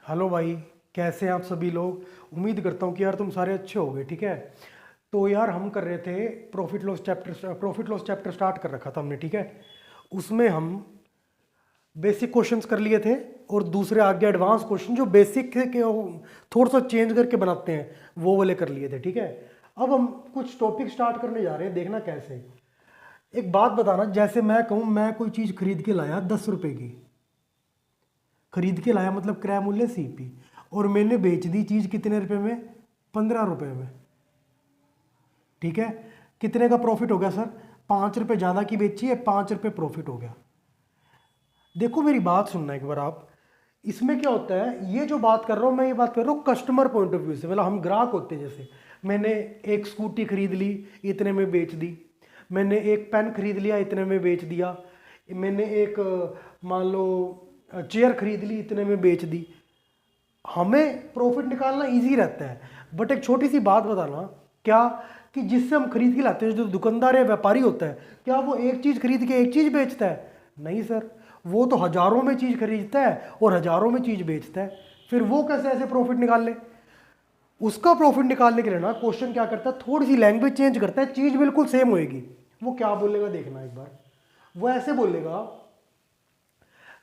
Hello भाई। कैसे हैं आप सभी लोग। उम्मीद करता हूँ कि यार तुम सारे अच्छे होगे। ठीक है, तो यार हम कर रहे थे प्रॉफिट लॉस चैप्टर स्टार्ट कर रखा था हमने। ठीक है, उसमें हम बेसिक क्वेश्चंस कर लिए थे और दूसरे आगे एडवांस क्वेश्चन जो बेसिक थे कि थोड़ा सा चेंज करके बनाते हैं वो वाले कर लिए थे। ठीक है, अब हम कुछ टॉपिक स्टार्ट करने जा रहे हैं, देखना कैसे। एक बात बताना, जैसे मैं कहूँ मैं कोई चीज़ खरीद के लाया 10 रुपए की, खरीद के लाया मतलब क्रय मूल्य सीपी, और मैंने बेच दी चीज़ कितने रुपए में, 15 रुपए में। ठीक है, कितने का प्रॉफिट हो गया सर, 5 रुपए ज़्यादा की बेची है, 5 रुपए प्रॉफिट हो गया। देखो मेरी बात सुनना एक बार आप, इसमें क्या होता है, ये जो बात कर रहा हूँ मैं, ये बात कर रहा हूँ कस्टमर पॉइंट ऑफ व्यू से। मतलब हम ग्राहक होते हैं, जैसे मैंने एक स्कूटी खरीद ली, इतने में बेच दी। मैंने एक पेन खरीद लिया, इतने में बेच दिया। मैंने एक मान लो चेयर खरीद ली, इतने में बेच दी। हमें प्रॉफिट निकालना इजी रहता है। बट एक छोटी सी बात बताना, क्या कि जिससे हम खरीद के लाते हैं, जो दुकानदार या व्यापारी होता है, क्या वो एक चीज़ खरीद के एक चीज़ बेचता है? नहीं सर, वो तो हजारों में चीज़ खरीदता है और हजारों में चीज़ बेचता है। फिर वो कैसे ऐसे प्रॉफिट निकाल ले? उसका प्रॉफिट निकालने के लिए ना क्वेश्चन क्या करता है, थोड़ी सी लैंग्वेज चेंज करता है, चीज़ बिल्कुल सेम होएगी। वो क्या बोलेगा देखना एक बार, वो ऐसे बोलेगा,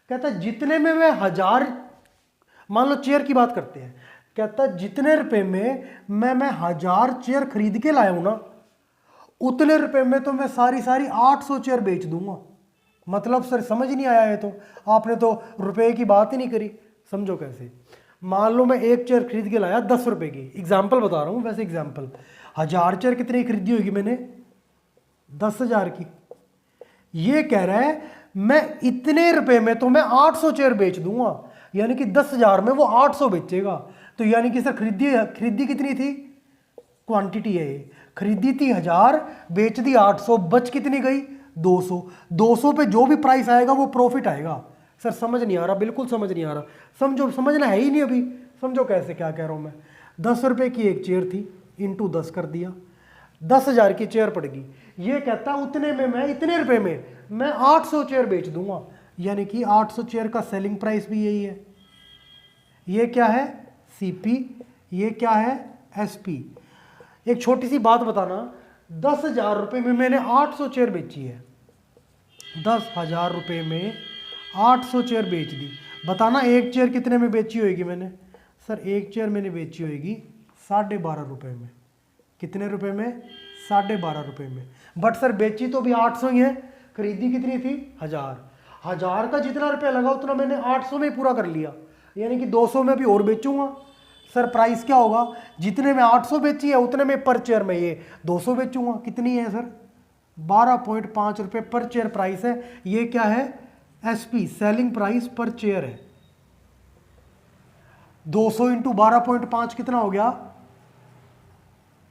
कहता है जितने में मैं हजार, मान लो चेयर की बात करते हैं, कहता है जितने रुपए में मैं 1000 चेयर खरीद के लाया हूं ना, उतने रुपए में तो मैं सारी सारी 800 चेयर बेच दूंगा। मतलब सर समझ नहीं आया है, तो आपने तो रुपए की बात ही नहीं करी। समझो कैसे, मान लो मैं एक चेयर खरीद के लाया 10 रुपए की, एग्जाम्पल बता रहा हूं वैसे एग्जाम्पल। 1000 चेयर कितनी खरीदी होगी मैंने, 10,000 की। ये कह रहा है मैं इतने रुपए में तो मैं 800 चेयर बेच दूंगा, यानी कि 10,000 में वो 800 बेचेगा। तो यानी कि सर खरीदी खरीदी कितनी थी, क्वांटिटी है ये, खरीदी थी 1000, बेच दी 800, बच कितनी गई 200। 200 पे जो भी प्राइस आएगा वो प्रॉफिट आएगा। सर समझ नहीं आ रहा, बिल्कुल समझ नहीं आ रहा। समझो, समझना है ही नहीं अभी। समझो कैसे, क्या कह रहा हूं मैं। 10 रुपए की एक चेयर थी, इंटू 10 कर दिया, 10,000 की चेयर पड़ेगी। ये कहता है उतने में मैं, इतने रुपए में मैं 800 चेयर बेच दूंगा, यानी कि 800 चेयर का सेलिंग प्राइस भी यही है। ये क्या है, सीपी, ये क्या है, एसपी। एक छोटी सी बात बताना, 10,000 रुपए में मैंने 800 चेयर बेची है, 10,000 रुपए में 800 चेयर बेच दी। बताना एक चेयर कितने में बेची होगी मैंने। सर एक चेयर मैंने बेची होगी 12.5 रुपए में। कितने रुपए में, 12.5 रुपए में। बट सर बेची तो भी 800 ही है, खरीदी कितनी थी 1000। 1000 का जितना रुपया लगा उतना मैंने 800 में ही पूरा कर लिया, यानी कि 200 में भी और बेचूंगा। सर प्राइस क्या होगा, जितने में 800 बेची है उतने में पर चेयर में ये 200 बेचूंगा। कितनी है सर, 12.5 रुपए पर चेयर प्राइस है। ये क्या है, एसपी, सेलिंग प्राइस पर चेयर है। 200 इंटू 12.5 कितना हो गया,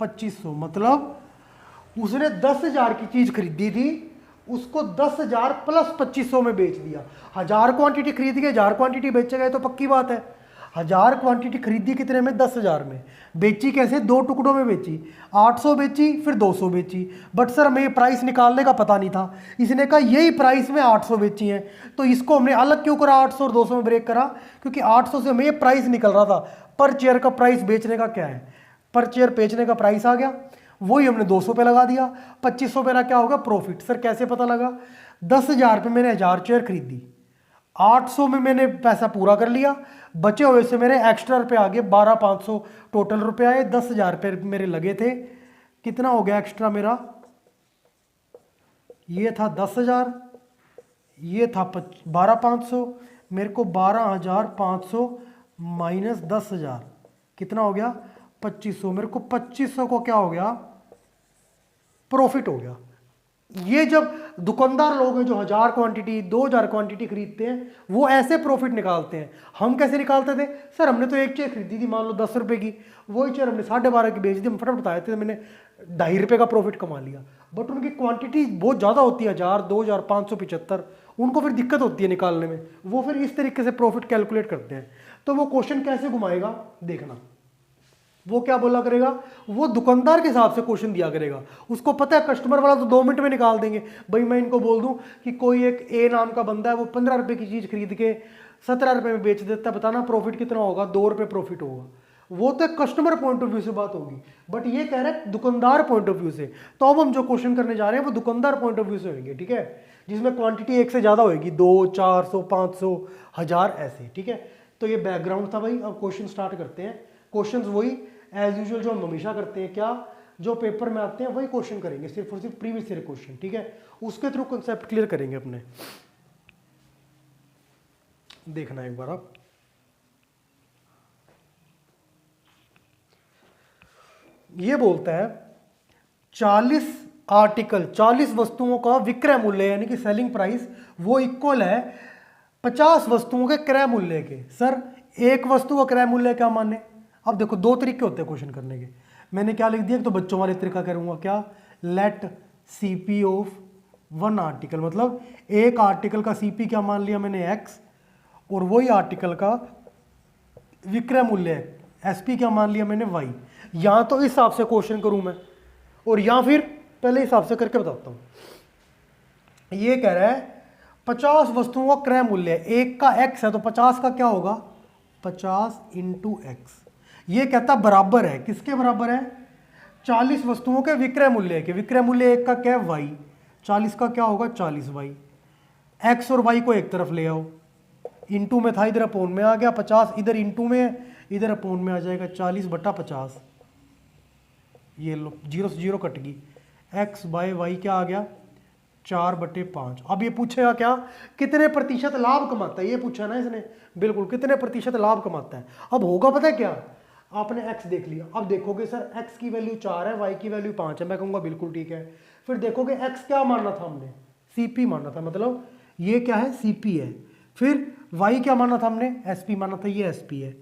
2500। मतलब उसने 10,000 की चीज खरीदी थी, उसको 10,000 प्लस 2500 में बेच दिया। 1000 क्वांटिटी खरीद के 1000 क्वांटिटी बेचे गए तो पक्की बात है। 1000 क्वांटिटी खरीदी कितने में, 10,000 में। बेची कैसे, दो टुकड़ों में बेची, 800 बेची फिर 200 बेची। बट सर हमें ये प्राइस निकालने का पता नहीं था, इसने कहा यही प्राइस में 800 बेची है, तो इसको हमने अलग क्यों करा, 800 और 200 में ब्रेक करा, क्योंकि 800 से हमें ये प्राइस निकल रहा था। पर चेयर का प्राइस बेचने का क्या है, पर चेयर बेचने का प्राइस आ गया, वही हमने 200 पे लगा दिया। 2500 पे क्या होगा, प्रॉफिट। सर कैसे पता लगा, 10,000 पे मैंने 1000 चेयर खरीदी, 800 में मैंने पैसा पूरा कर लिया, बचे हुए से मेरे एक्स्ट्रा रुपए आ गए 12,500 टोटल रुपए आए। 10,000 रुपये मेरे लगे थे, कितना हो गया एक्स्ट्रा मेरा, ये था 10,000, ये था 12,500, मेरे को 12,500 माइनस 10,000 कितना हो गया, 2500। मेरे को 2500 को क्या हो गया, प्रॉफिट हो गया। ये जब दुकानदार लोग हैं जो 1000 क्वांटिटी 2000 क्वांटिटी खरीदते हैं, वो ऐसे प्रॉफिट निकालते हैं। हम कैसे निकालते थे, सर हमने तो एक चेयर खरीदी थी मान लो 10 रुपए की, वही चेयर हमने 12.5 की बेच दी, हम फटाफट बताए थे, मैंने 2.5 रुपए का प्रॉफिट कमा लिया। बट उनकी क्वांटिटी बहुत ज़्यादा होती है, 1000 2575, उनको फिर दिक्कत होती है निकालने में, वो फिर इस तरीके से प्रॉफिट कैलकुलेट करते हैं। तो वो क्वेश्चन कैसे घुमाएगा देखना, वो क्या बोला करेगा, वो दुकानदार के हिसाब से क्वेश्चन दिया करेगा। उसको पता है कस्टमर वाला तो 2 मिनट में निकाल देंगे। भाई मैं इनको बोल दूं कि कोई एक ए नाम का बंदा है, वो 15 रुपए की चीज़ खरीद के 17 रुपये में बेच देता है, बताना प्रॉफिट कितना होगा, 2 रुपये प्रॉफिट होगा। वो तो कस्टमर पॉइंट ऑफ व्यू से बात होगी, बट ये कह रहा है दुकानदार पॉइंट ऑफ व्यू से। तो अब हम जो क्वेश्चन करने जा रहे हैं वो दुकानदार पॉइंट ऑफ व्यू से होंगे, ठीक है, जिसमें क्वांटिटी एक से ज़्यादा होगी, 200, 400, 500, 1000 ऐसे, ठीक है। तो ये बैकग्राउंड था भाई। अब क्वेश्चन स्टार्ट करते हैं। क्वेश्चन वही एज यूजुअल जो हम हमेशा करते हैं, क्या जो पेपर में आते हैं वही क्वेश्चन करेंगे, सिर्फ और सिर्फ प्रीवियस ईयर क्वेश्चन, ठीक है, उसके थ्रू कंसेप्ट क्लियर करेंगे अपने। देखना एक बार आप, ये बोलता है 40 आर्टिकल, 40 वस्तुओं का विक्रय मूल्य यानी कि सेलिंग प्राइस वो इक्वल है 50 वस्तुओं के क्रय मूल्य के। सर एक वस्तु का क्रय मूल्य क्या माने? अब देखो दो तरीके होते हैं क्वेश्चन करने के। मैंने क्या लिख दिया, तो बच्चों वाले तरीका करूंगा, क्या, let CP of one article, मतलब एक आर्टिकल का सीपी क्या मान लिया मैंने एक्स, और वही आर्टिकल का विक्रय मूल्य एसपी क्या मान लिया मैंने वाई। या तो इस हिसाब से क्वेश्चन करूं मैं, और या फिर पहले हिसाब से करके बताता हूं। ये कह रहा है 50 वस्तुओं का क्रय मूल्य, एक का एक्स है तो 50 का क्या होगा, 50 इंटू एक्स। ये कहता बराबर है, किसके बराबर है, 40 वस्तुओं के विक्रय मूल्य के। विक्रय मूल्य एक का क्या है, वाई, 40 का क्या होगा, 40 वाई। एक्स और वाई को एक तरफ ले आओ, इंटू में था, इधर अपोन में आ गया, 50 इधर इंटू में, इधर अपोन में आ जाएगा, 40/50। ये लो, 0 से 0 कट गई, एक्स बाय वाई क्या आ गया, 4/5। अब ये पूछेगा क्या, कितने प्रतिशत लाभ कमाता है, ये पूछा ना इसने, बिल्कुल कितने प्रतिशत लाभ कमाता है। अब होगा पता है क्या, आपने x देख लिया, अब देखोगे सर x की वैल्यू 4 है, y की वैल्यू 5 है, मैं कहूँगा बिल्कुल ठीक है। फिर देखोगे x क्या मानना था हमने, CP मानना था, मतलब ये क्या है, CP है। फिर y क्या मानना था हमने, SP मानना था, ये SP है।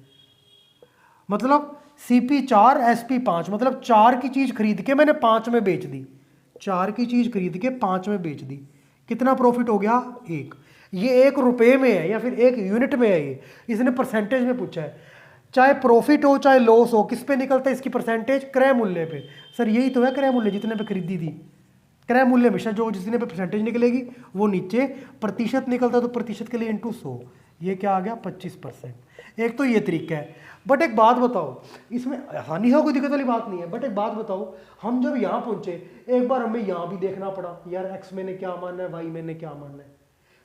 मतलब CP 4 SP 5, मतलब 4 की चीज़ खरीद के मैंने 5 में बेच दी, 4 की चीज़ खरीद के 5 में बेच दी, कितना प्रॉफिट हो गया, 1। ये 1 रुपये में है या फिर 1 यूनिट में है, ये इसने परसेंटेज में पूछा है। चाहे प्रॉफिट हो चाहे लॉस हो, किस पे निकलता है इसकी परसेंटेज, क्रय मूल्य पे। सर यही तो है क्रय मूल्य, जितने पे खरीदी थी। क्रय मूल्य हमेशा जो जितने पे परसेंटेज निकलेगी वो नीचे प्रतिशत निकलता है, तो प्रतिशत के लिए इंटू 100, ये क्या आ गया, 25%। एक तो ये तरीका है। बट एक बात बताओ, इसमें आसानी हो, कोई दिक्कत वाली बात नहीं है, बट एक बात बताओ, हम जब यहाँ पहुंचे एक बार हमें यहाँ भी देखना पड़ा, यार एक्स मैंने क्या मानना है, वाई मैंने क्या मानना है।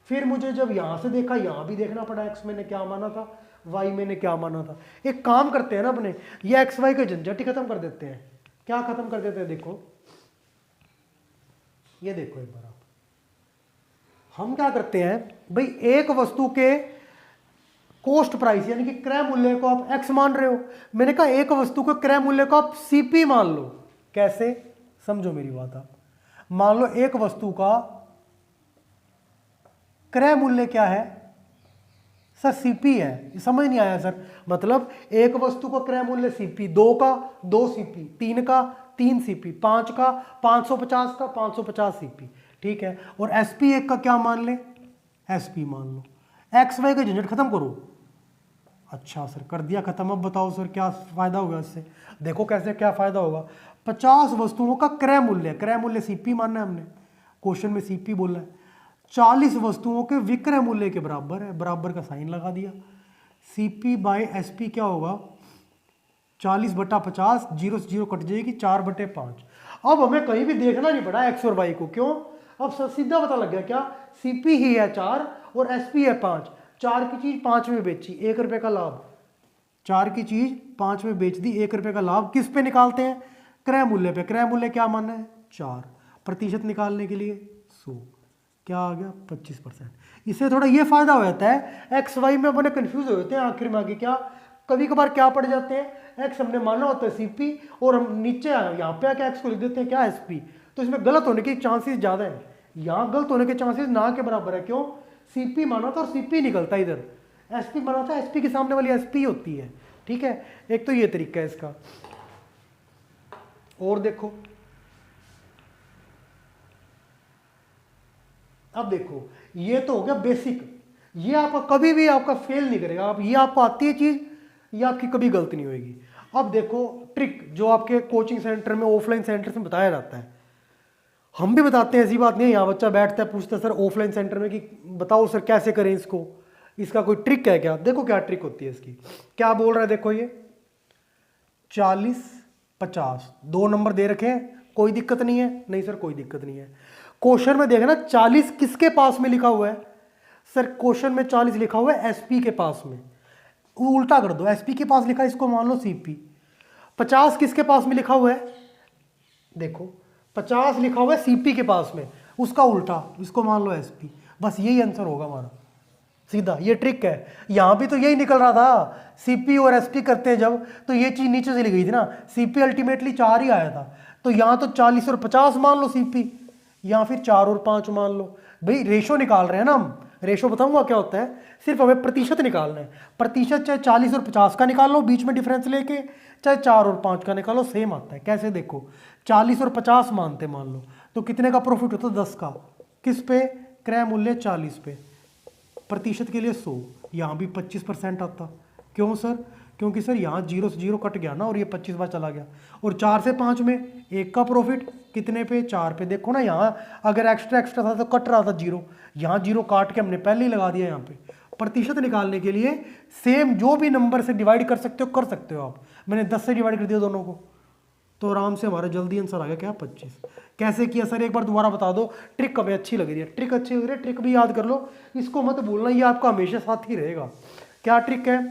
फिर मुझे जब यहाँ से देखा, यहाँ भी देखना पड़ा, एक्स मैंने क्या माना था, वाई मैंने क्या माना था। एक काम करते हैं ना अपने, ये एक्स वाई का झंझट ही खत्म कर देते हैं। क्या खत्म कर देते हैं, देखो ये देखो एक बार आप, हम क्या करते हैं भाई, एक वस्तु के कॉस्ट प्राइस यानी कि क्रय मूल्य को आप एक्स मान रहे हो, मैंने कहा एक वस्तु के क्रय मूल्य को आप सीपी मान लो। कैसे, समझो मेरी बात आप, मान लो एक वस्तु का क्रय मूल्य क्या है, सर सीपी है, समझ नहीं आया सर, मतलब एक वस्तु का क्रय मूल्य सीपी, 2 का 2 सीपी, 3 का 3 सीपी, 5 का 550 का 550 सीपी, ठीक है। और एसपी एक का क्या मान ले, एसपी मान लो। एक्स वाई का झंझट खत्म करो। अच्छा सर कर दिया खत्म, अब बताओ सर क्या फायदा होगा इससे। देखो कैसे क्या फायदा होगा, 50 वस्तुओं का क्रय मूल्य, क्रय मूल्य सीपी मानना है हमने, क्वेश्चन में सीपी बोला है, 40 वस्तुओं के विक्रय मूल्य के बराबर है, बराबर का साइन लगा दिया। सीपी बाय एसपी क्या होगा, 40/50, 0 से 0 कट जाएगी, 4/5। अब हमें कहीं भी देखना नहीं पड़ा एक्स और वाई को, क्यों, अब सीधा पता लग गया, क्या सीपी ही है 4 और एसपी है 5। 4 की चीज 5 में बेची, 1 रुपये का लाभ, 4 की चीज 5 में बेच दी, 1 रुपये का लाभ। किस पे निकालते हैं, क्रय मूल्य पे। क्रय मूल्य क्या मानना है, 4, प्रतिशत निकालने के लिए 100, क्या आ गया, 25%। इससे थोड़ा ये फायदा हो जाता है, एक्स वाई में अपने कंफ्यूज हो जाते हैं आखिर में आगे, क्या कभी कभार क्या पड़ जाते हैं, एक्स हमने माना होता है सीपी और हम नीचे यहाँ पे आके एक्स को लिख देते हैं क्या, एसपी। तो इसमें गलत होने के चांसेस ज़्यादा है, यहाँ गलत होने के चांसेस ना के बराबर है। क्यों, सीपी माना था और सीपी निकलता है इधर, एसपी माना था, एसपी के सामने वाली एसपी होती है, ठीक है। एक तो ये तरीका है इसका। और देखो अब देखो, ये तो हो गया बेसिक, ये आपका कभी भी आपका फेल नहीं करेगा, आप ये आपको आती है चीज, ये आपकी कभी गलती नहीं होगी। अब देखो ट्रिक जो आपके कोचिंग सेंटर में, ऑफलाइन सेंटर में बताया जाता है, हम भी बताते हैं, ऐसी बात नहीं है। यहाँ बच्चा बैठता है पूछता है सर ऑफलाइन सेंटर में कि बताओ सर कैसे करें इसको, इसका कोई ट्रिक है क्या? देखो क्या ट्रिक होती है इसकी। क्या बोल रहा है देखो, ये 40 50 दो नंबर दे रखे हैं, कोई दिक्कत नहीं है। नहीं सर कोई दिक्कत नहीं है। क्वेश्चन में देखना 40 किसके पास में लिखा हुआ है? सर क्वेश्चन में 40 लिखा हुआ है एसपी के पास में। उल्टा कर दो, एसपी के पास लिखा है, इसको मान लो सीपी। 50 किसके पास में लिखा हुआ है? देखो 50 लिखा हुआ है सीपी के पास में, उसका उल्टा, इसको मान लो एसपी। बस यही आंसर होगा हमारा, सीधा। ये ट्रिक है। यहां भी तो यही निकल रहा था, सीपी और एसपी करते हैं जब, तो ये चीज नीचे से लिखी गई थी ना। सीपी अल्टीमेटली 4 ही आया था, तो यहां तो 40 और 50 मान लो सीपी, या फिर 4 और 5 मान लो। भाई रेशो निकाल रहे हैं ना हम, रेशो बताऊंगा क्या होता है, सिर्फ हमें प्रतिशत निकालना है। प्रतिशत चाहे 40 और 50 का निकाल लो बीच में डिफरेंस लेके, चाहे 4 और 5 का निकालो, सेम आता है। कैसे देखो, 40 और 50 मानते मान लो, तो कितने का प्रॉफिट होता है? 10 का। किस पे? क्रय मूल्य 40 पे। प्रतिशत के लिए 100, यहाँ भी 25% आता। क्यों सर? क्योंकि सर यहाँ 0 से 0 कट गया ना, और ये 25 बार चला गया। और 4 से 5 में 1 का प्रॉफिट कितने पे? 4 पे। देखो ना यहाँ अगर एक्स्ट्रा एक्स्ट्रा था तो कट रहा था 0, यहाँ 0 काट के हमने पहले ही लगा दिया यहाँ पे। प्रतिशत निकालने के लिए सेम जो भी नंबर से डिवाइड कर सकते हो, कर सकते हो आप। मैंने 10 से डिवाइड कर दिया दोनों को, तो आराम से हमारा जल्दी आंसर आ गया। क्या? 25। कैसे किया सर? एक बार दोबारा बता दो। ट्रिक हमें अच्छी लग रही है, ट्रिक अच्छी लग रही है, ट्रिक भी याद कर लो, इसको मत भूलना, ये आपका हमेशा साथ ही रहेगा। क्या ट्रिक है?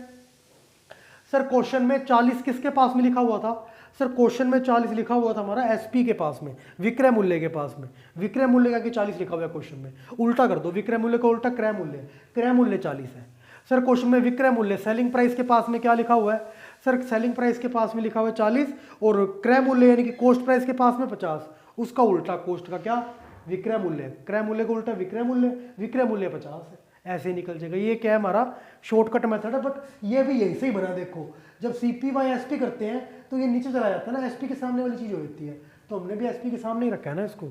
सर क्वेश्चन में 40 किसके पास में लिखा हुआ था? सर क्वेश्चन में 40 लिखा हुआ था हमारा एसपी के पास में, विक्रय मूल्य के पास में। विक्रय मूल्य का कि 40 लिखा हुआ है क्वेश्चन में, उल्टा कर दो, विक्रय मूल्य का उल्टा क्रय मूल्य, क्रय मूल्य 40 है। सर क्वेश्चन में विक्रय मूल्य सेलिंग प्राइस के पास में क्या लिखा हुआ है? सर सेलिंग प्राइस के पास में लिखा हुआ है 40, और क्रय मूल्य यानी कि कॉस्ट प्राइस के पास में 50, उसका उल्टा कॉस्ट का क्या? विक्रय मूल्य। क्रय मूल्य का उल्टा विक्रय मूल्य, विक्रय मूल्य 50 है। ऐसे निकल जाएगा। ये क्या है? हमारा शॉर्टकट मेथड है, बट ये भी यही से ही बना। देखो जब सीपी बाई एसपी करते हैं तो ये नीचे चला जाता है ना, एसपी के सामने वाली चीज होती है, तो हमने भी एसपी के सामने ही रखा है ना। इसको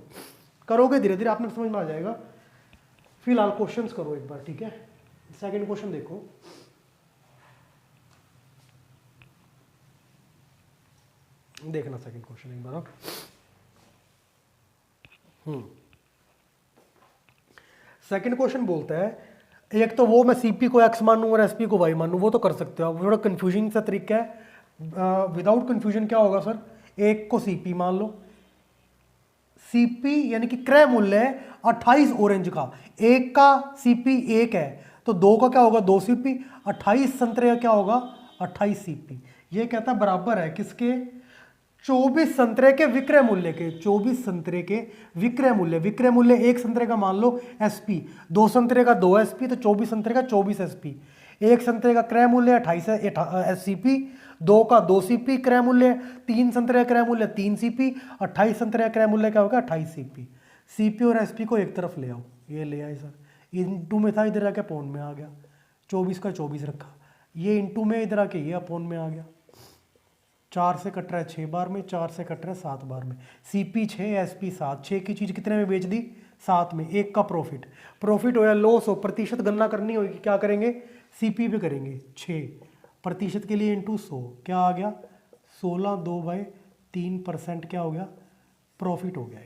करोगे धीरे धीरे आपने समझ में आ जाएगा। फिलहाल क्वेश्चंस करो एक बार, ठीक है? सेकंड क्वेश्चन देखो, देखना सेकंड क्वेश्चन एक बार आप। सेकंड क्वेश्चन बोलता है, एक तो वो मैं सीपी को एक्स मानूं और एसपी को वाई मानूं, वो तो कर सकते हो आप, थोड़ा कंफ्यूजिंग सा तरीका है। विदाउट कंफ्यूजन क्या होगा सर? एक को सीपी मान लो, सीपी यानी कि क्रय मूल्य है 28 ऑरेंज का, एक का सीपी 1 है, तो 2 का क्या होगा? 2 सीपी। 28 संतरे का क्या होगा? 28 सीपी। ये कहता है बराबर है किसके? 24 संतरे के विक्रय मूल्य के। 24 संतरे के विक्रय मूल्य, विक्रय मूल्य एक संतरे का मान लो एसपी, 2 संतरे का 2 एसपी, तो 24 संतरे का 24 एसपी। एक संतरे का क्रय मूल्य 28 सीपी, 2 का 2 सीपी क्रय मूल्य, 3 संतरे का क्रय मूल्य 3 सीपी, 28 संतरे का क्रय मूल्य क्या होगा? 28 सीपी। सीपी और एसपी को एक तरफ ले आओ, ये ले आए सर, इंटू में था, इधर आके अपॉन में आ गया, 24 का 24 रखा, ये इंटू में, इधर आके ये अपॉन में आ गया। 4 से कट रहा है 6 बार में, 4 से कट रहा है 7 बार में। सीपी 6 एसपी 7, 6 की चीज़ कितने में बेच दी? 7 में। 1 का प्रॉफिट, प्रॉफिट हो या लॉस हो, प्रतिशत गणना करनी होगी, क्या करेंगे? सीपी पे करेंगे। 6 प्रतिशत के लिए इंटू 100 क्या आ गया? 16 2/3% क्या हो गया? प्रॉफिट हो गया।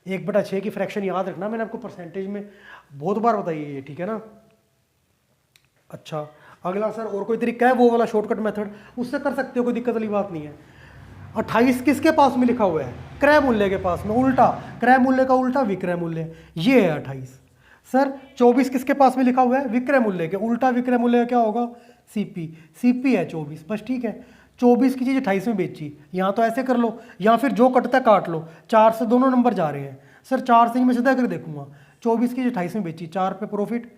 ये 1/6 की फ्रैक्शन याद रखना, मैंने आपको परसेंटेज में बहुत बार बताई है ये, ठीक है ना? अच्छा अगला सर और कोई तरीका है वो वाला शॉर्टकट मेथड, उससे कर सकते हो, कोई दिक्कत वाली बात नहीं है। 28 किसके पास में लिखा हुआ है? क्रय मूल्य के पास में, उल्टा क्रय मूल्य का उल्टा विक्रय मूल्य, ये है 28। सर 24 किसके पास में लिखा हुआ है? विक्रय मूल्य के, उल्टा विक्रय मूल्य का क्या होगा? सीपी। सीपी है 24, बस ठीक है। 24 की चीज़ 28 में बेची, यहाँ तो ऐसे कर लो, या फिर जो कटता काट लो, 4 से दोनों नंबर जा रहे हैं सर, 4 से ही मैं सीधा कर देखूंगा। 24 की चीज़ 28 में बेची, 4 पे प्रॉफिट,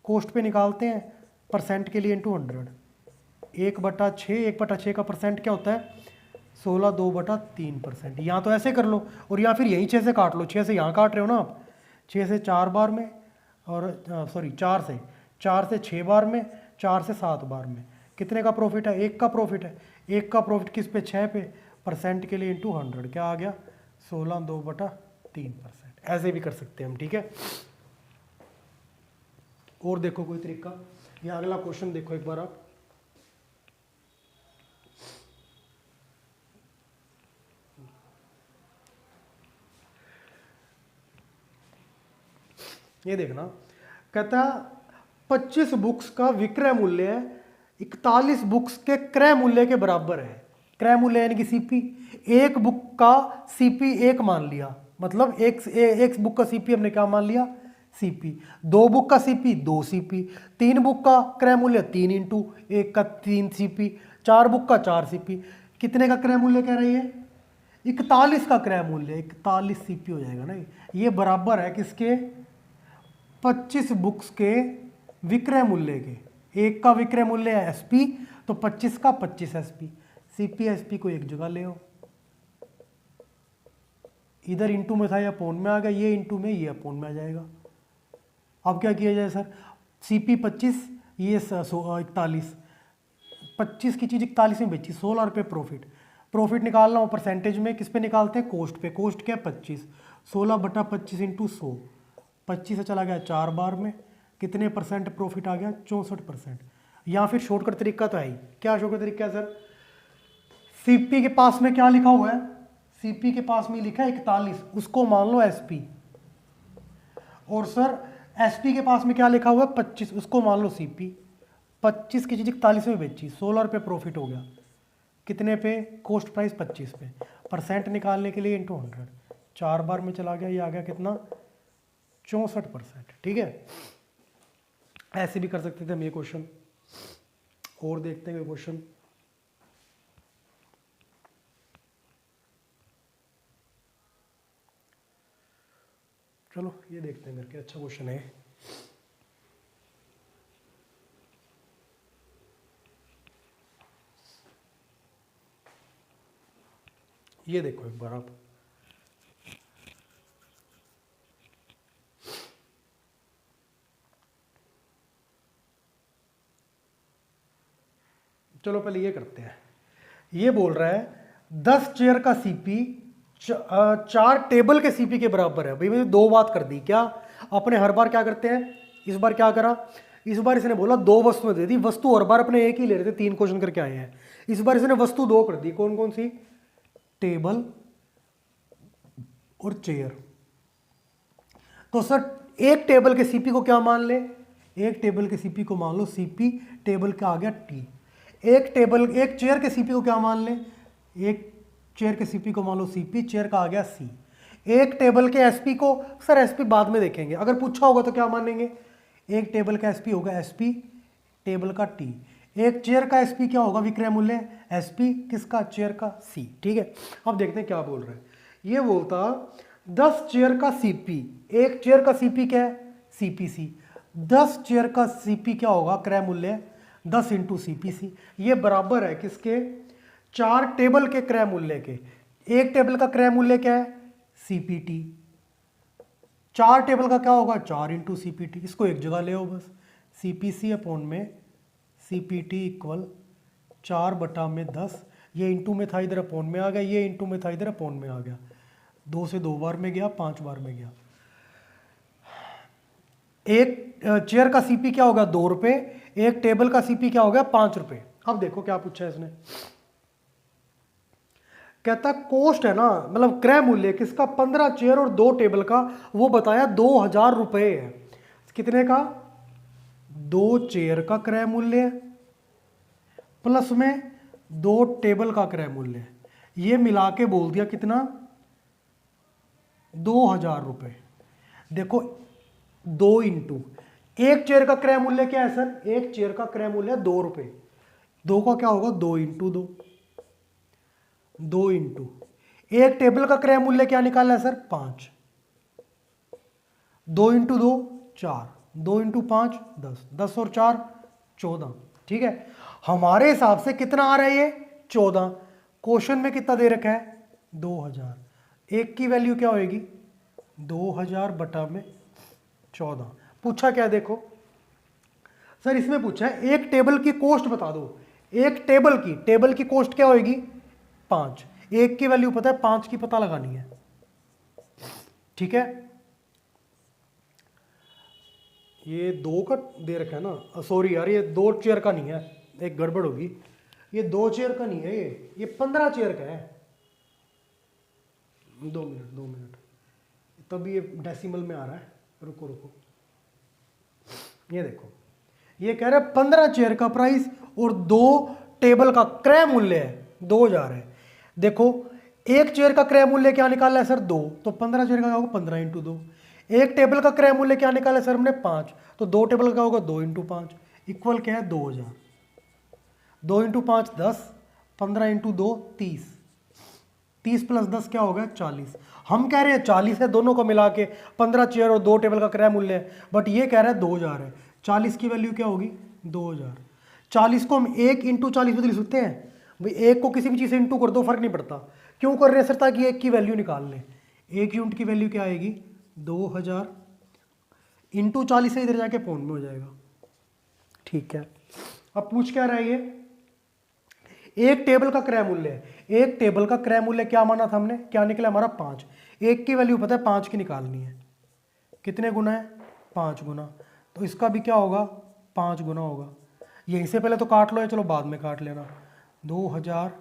कॉस्ट पे निकालते हैं, परसेंट के लिए इंटू 100, 1/6, 1/6 का परसेंट क्या होता है? 16 2/3%। यहाँ तो ऐसे कर लो, और या फिर यहीं 6 से काट लो, 6 से यहाँ काट रहे हो ना आप, 6 से 4 बार में, और सॉरी 4 से 6 बार में, 4 से 7 बार में, कितने का प्रॉफिट है? 1 का प्रॉफिट है। 1 का प्रॉफिट किस पे? 6 पे, परसेंट के लिए इंटू 100 क्या आ गया? 16 2/3%। ऐसे भी कर सकते हैं हम, ठीक है? और देखो कोई तरीका, या अगला क्वेश्चन देखो एक बार आप। ये देखना, कहता 25 बुक्स का विक्रय मूल्य 41 बुक्स के क्रय मूल्य के बराबर है। क्रय मूल्य यानी कि सीपी। एक बुक का सीपी 1 मान लिया, मतलब एक बुक का सीपी हमने क्या मान लिया, सीपी। 2 बुक का सीपी 2 सीपी। 3 बुक का क्रय मूल्य 3 इंटू 1 का 3 सीपी। 4 बुक का 4 सीपी। कितने का क्रय मूल्य कह रही है, 41 का क्रय मूल्य, 41 सीपी हो जाएगा ना। ये बराबर है किसके, 25 बुक्स के विक्रय मूल्य के। एक का विक्रय मूल्य है एसपी, तो 25 का 25 एसपी। सीपी एसपी को एक जगह ले आओ, इधर इंटू में था या अपोन में आ गया, ये इंटू में ये अपोन में आ जाएगा। अब क्या किया जाए सर, सीपी 25, ये 41, 25 की चीज़ 41 में बेची, 16 रुपये प्रॉफिट। प्रॉफिट निकालना हो परसेंटेज में, किस पे निकालते हैं, कोस्ट पे। कोस्ट क्या है 25, 16/25 इंटू 100। 25 से चला गया 4 बार में, कितने परसेंट प्रॉफिट आ गया, 64%। या फिर शॉर्टकट तरीका तो है ही। क्या शॉर्टकट तरीका है सर, सीपी के पास में क्या लिखा हुआ है, सीपी के पास में लिखा है 41, उसको मान लो एसपी। और सर एसपी के पास में क्या लिखा हुआ है 25, उसको मान लो सीपी। 25 की चीज़ 41 में बेची, 16 रुपये प्रॉफिट हो गया। कितने पे, कोस्ट प्राइस 25 पे। परसेंट निकालने के लिए इंटू 100, 4 बार में चला गया, ये आ गया कितना, 64%। ठीक है, ऐसे भी कर सकते थे हम ये क्वेश्चन। और देखते हैं क्वेश्चन। चलो ये देखते हैं करके, अच्छा क्वेश्चन है। ये देखो एक बार आप, चलो पहले ये करते हैं। ये बोल रहा है 10 चेयर का सीपी 4 टेबल के सीपी के बराबर है। भाई मैंने 2 बात कर दी, क्या अपने हर बार क्या करते हैं, इस बार क्या करा, इस बार इसने बोला 2 वस्तुएं दे दी, वस्तु हर बार अपने एक ही ले रहे थे, 3 क्वेश्चन करके आए हैं। इस बार इसने वस्तु 2 कर दी, कौन कौन सी, टेबल और चेयर। तो सर एक टेबल के सीपी को क्या मान ले, एक टेबल के सीपी को मान लो सीपी, टेबल का आ गया टी। एक चेयर के सीपी को क्या मान ले, एक चेयर के सीपी को मान लो सीपी, चेयर का आ गया सी। एक टेबल के एसपी को, सर एसपी बाद में देखेंगे, अगर पूछा होगा तो क्या मानेंगे, एक टेबल का एसपी होगा एसपी, टेबल का टी। एक चेयर का एसपी क्या होगा, विक्रय मूल्य एसपी, किसका, चेयर का सी। ठीक है, अब देखते हैं क्या बोल रहे हैं। ये बोलता 10 चेयर का सीपी, एक चेयर का सीपी क्या है, सीपीसी। 10 चेयर का सीपी क्या होगा, क्रय मूल्य 10 इंटू सीपीसी। ये बराबर है किसके, 4 टेबल के क्रय मूल्य के। एक टेबल का क्रय मूल्य क्या है, सीपीटी। 4 टेबल का क्या होगा, 4 इंटू सीपीटी। इसको एक जगह ले आओ बस, सीपीसी अपॉन में सीपीटी इक्वल 4/10। ये इंटू में था इधर अपॉन में आ गया, ये इंटू में था इधर अपॉन में आ गया। 2 से 2 बार में गया, 5 बार में गया। एक चेयर का सीपी क्या होगा, 2 रुपये। एक टेबल का सीपी क्या होगा, 5 रुपये। अब देखो क्या पूछा है इसने, कहता कोस्ट है ना, मतलब क्रय मूल्य किसका, 15 चेयर और 2 टेबल का, वो बताया 2000 रुपये है। कितने का, 2 चेयर का क्रय मूल्य प्लस में 2 टेबल का क्रय मूल्य, ये मिला के बोल दिया कितना, 2000 रुपये। देखो 2 इंटू, एक चेयर का क्रय मूल्य क्या है सर, एक चेयर का क्रय मूल्य 2 रुपये। 2 का क्या होगा, 2 इंटू 2, 2 इंटू एक टेबल का क्रय मूल्य क्या निकाला है सर, 5। 2 इंटू 2 4, 2 इंटू 5 10, 10 और 4 14। ठीक है, हमारे हिसाब से कितना आ रहा है ये, 14। क्वेश्चन में कितना दे रखा है, 2000। एक की वैल्यू क्या होगी, 2000 बटा में 14। पूछा क्या, देखो सर इसमें पूछा है एक टेबल की कॉस्ट बता दो। एक टेबल की कॉस्ट क्या होगी, 5। एक की वैल्यू पता है, 5 की पता लगानी है। ठीक है, ये 2 का दे रखा है ना, सॉरी यार ये 2 चेयर का नहीं है, एक गड़बड़ होगी। ये 2 चेयर का नहीं है, ये 15 चेयर का है। 2 मिनट तभी ये डेसिमल में आ रहा है, रुको। ये देखो ये कह रहा है 15 चेयर का प्राइस और 2 टेबल का क्रय मूल्य है 2000 है। देखो एक चेयर का क्रय मूल्य क्या निकाला है सर 2, तो 15 चेयर का क्या होगा 15 इंटू 2। एक टेबल का क्रय मूल्य क्या निकाला है सर हमने 5, तो 2 टेबल का क्या होगा 2 इंटू 5 इक्वल क्या है 2000। 2 इंटू 5 10, 15 इंटू 2 30, 30 प्लस 10 क्या होगा 40। हम कह रहे हैं 40 है दोनों को मिला के, 15 चेयर और 2 टेबल का क्रय मूल्य है, बट ये कह रहा है 2000 है। 40 की वैल्यू क्या होगी 2000। 40 को हम 1 इंटू 40 में लिख सकते हैं भाई, एक को किसी भी चीज़ से इंटू कर दो फर्क नहीं पड़ता। क्यों कर रहे हैं सर, ताकि एक की वैल्यू निकाल लें। एक यूनिट की वैल्यू क्या आएगी 2000 इंटू 40 से इधर जाके पौन में हो जाएगा। ठीक है, अब पूछ क्या रहा है ये, एक टेबल का क्रय मूल्य है। एक टेबल का क्रय मूल्य क्या माना था हमने, क्या निकला हमारा 5। एक की वैल्यू पता है 5 की निकालनी है, कितने गुना है 5 गुना, तो इसका भी क्या होगा 5 गुना होगा। यहीं से पहले तो काट लो, या चलो बाद में काट लेना। 2000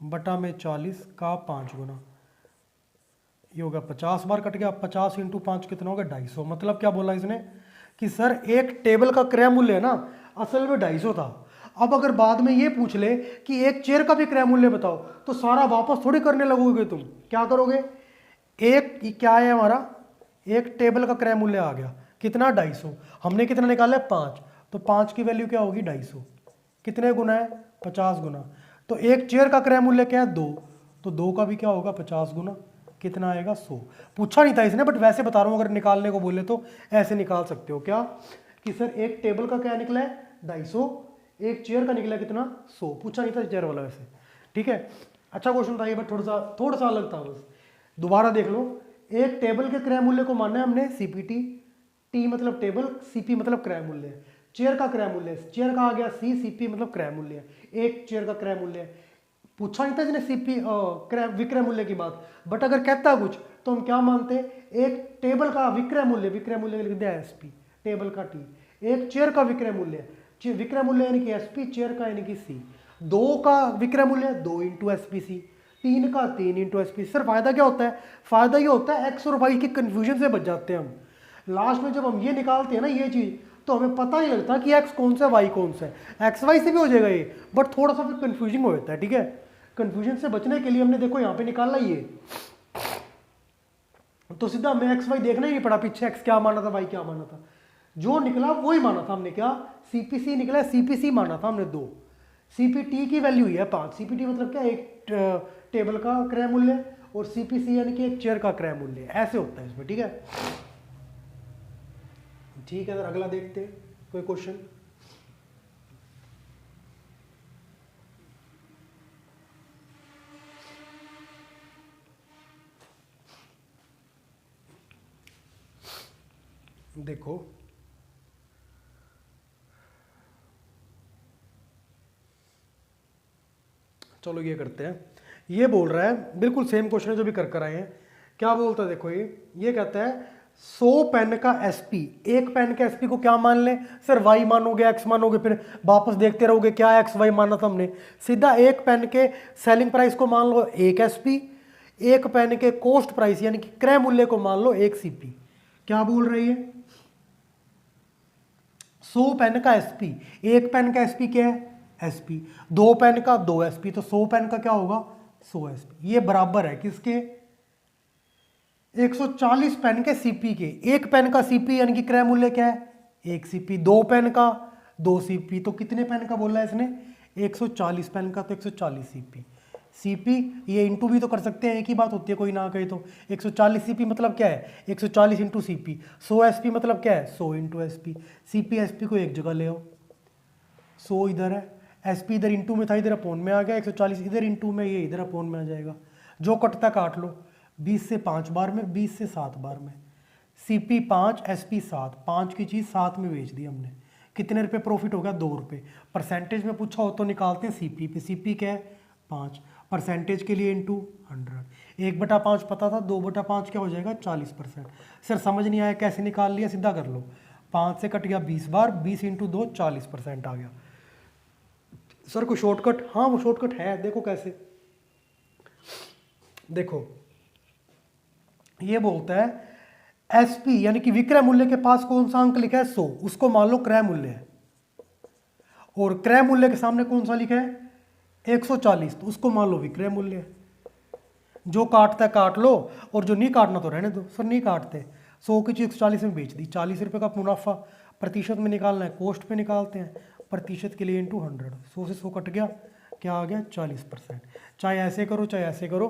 बटा में 40 का 5 गुना, ये होगा 50 बार कट गया। 50 इंटू 5 कितना होगा 250। मतलब क्या बोला इसने कि सर एक टेबल का क्रय मूल्य है ना असल में 250 था। अब अगर बाद में ये पूछ ले कि एक चेयर का भी क्रय मूल्य बताओ, तो सारा वापस थोड़ी करने लगोगे तुम। क्या करोगे, एक क्या है हमारा, एक टेबल का क्रय मूल्य आ गया कितना 250, हमने कितना निकाला है 5, तो 5 की वैल्यू क्या होगी 250, कितने गुना है 50 गुना। तो एक चेयर का क्रय मूल्य क्या है 2, तो 2 का भी क्या होगा 50 गुना, कितना आएगा 100। पूछा नहीं था इसने, बट वैसे बता रहा हूँ, अगर निकालने को बोले तो ऐसे निकाल सकते हो क्या कि सर एक टेबल का क्या निकला है 250, एक चेयर का निकला कितना 100। पूछा नहीं था चेयर वाला वैसे। ठीक है, अच्छा क्वेश्चन था ये, बट थोड़ा सा अलग था बस। दोबारा देख लो, एक टेबल के क्रय मूल्य को मानना है हमने सीपीटी, टी मतलब टेबल, सीपी मतलब क्रय मूल्य है। चेयर का क्रय मूल्य, चेयर का आ गया सी, सीपी मतलब क्रय मूल्य है। एक चेयर का क्रय मूल्य है, पूछा नहीं था इसने सीपी विक्रय मूल्य की बात, बट अगर कहता कुछ तो हम क्या मानते, एक टेबल का विक्रय मूल्य, विक्रय मूल्य लिख दिया एसपी, टेबल का टी। एक चेयर का विक्रय मूल्य, विक्रय मूल्य यानी कि एसपी, चेयर का यानी कि सी। 2 का विक्रय मूल्य 2 इंटू एसपीसी, 3 का 3 इंटू एसपी। सर फायदा क्या होता है, फायदा ये होता है एक्स और वाई की कंफ्यूजन से बच जाते हैं हम। लास्ट में जब हम ये निकालते हैं ना ये चीज, तो हमें पता नहीं लगता कि एक्स कौन सा है वाई कौन सा है। एक्स वाई से भी हो जाएगा ये, बट थोड़ा सा फिर कंफ्यूजिंग हो जाता है। ठीक है, कंफ्यूजन से बचने के लिए हमने देखो यहाँ पे निकाला ये, तो सीधा हमें एक्स वाई देखना ही नहीं पड़ा, पीछे एक्स क्या माना था वाई क्या माना था, जो निकला वही माना था हमने। क्या सीपीसी निकला, सीपीसी माना था हमने 2। सीपीटी की वैल्यू ही है 5। सीपीटी मतलब क्या, एक टेबल का क्रय मूल्य, और सीपीसी यानी कि एक चेयर का क्रय मूल्य, ऐसे होता है इसमें। ठीक है, ठीक है सर, अगला देखते हैं कोई क्वेश्चन। देखो चलो ये करते हैं, ये बोल रहा है बिल्कुल सेम क्वेश्चन है जो भी कर आए हैं। क्या बोलता है देखो, ये कहता है 100 पेन का एसपी, एक पेन के एसपी को क्या मान लें सर, वाई मानोगे एक्स मानोगे, फिर वापस देखते रहोगे क्या एक्स वाई माना था हमने। सीधा एक पेन के सेलिंग प्राइस को मान लो 1 एसपी, एक पेन के कॉस्ट प्राइस यानी कि क्रय मूल्य को मान लो 1 सीपी। क्या बोल रही है, 100 पेन का एसपी, एक पेन का एसपी क्या है एसपी, 2 पेन का 2 एसपी, तो 100 पेन का क्या होगा 100 एसपी। ये बराबर है किसके, 140 पेन के सीपी के। एक पेन का सीपी यानी कि क्रय मूल्य क्या है 1 सीपी, 2 पेन का 2 सीपी, तो कितने पेन का बोला है इसने 140 पेन का, तो 140 सीपी। सीपी ये इंटू भी तो कर सकते हैं, एक ही बात होती है कोई ना कहे तो। 140 सीपी मतलब क्या है 140 इंटू सीपी। 100 एसपी मतलब क्या है 100 इंटू एसपी। सीपी एसपी को एक जगह ले आओ, 100 इधर है, एसपी इधर इंटू में था इधर अपोन में आ गया, 140 इधर इंटू में, ये इधर अपोन में आ जाएगा। जो कटता काट लो, 20 से 5 बार में, 20 से 7 बार में। सीपी 5 एसपी 7, 5 की चीज़ 7 में बेच दी हमने, कितने रुपए प्रॉफिट हो गया 2 रुपये। परसेंटेज में पूछा हो तो निकालते हैं सीपी पे, सीपी क्या है 5, परसेंटेज के लिए इंटू 100, 1/5 पता था, 2/5 क्या हो जाएगा 40%। सर समझ नहीं आया कैसे निकाल लिया, सीधा कर लो, 5 से कट गया 20 बार, 20 इंटू 2 40% आ गया। सर कोई शॉर्टकट, हाँ वो शॉर्टकट है, देखो कैसे। देखो ये बोलता है एसपी यानी कि विक्रय मूल्य के पास कौन सा अंक लिखा है 100, उसको मान लो क्रय मूल्य है, और क्रय मूल्य के सामने कौन सा लिखा है 140, तो उसको मान लो विक्रय मूल्य है। जो काटता है काट लो, और जो नहीं काटना तो रहने दो। सर नहीं काटते, 100 की चीज 140 में बेच दी, 40 रुपये का मुनाफा प्रतिशत में निकालना है, कॉस्ट पे निकालते हैं, प्रतिशत के लिए इंटू 100, 100 से 100 कट गया, क्या आ गया 40%। चाहे ऐसे करो चाहे ऐसे करो,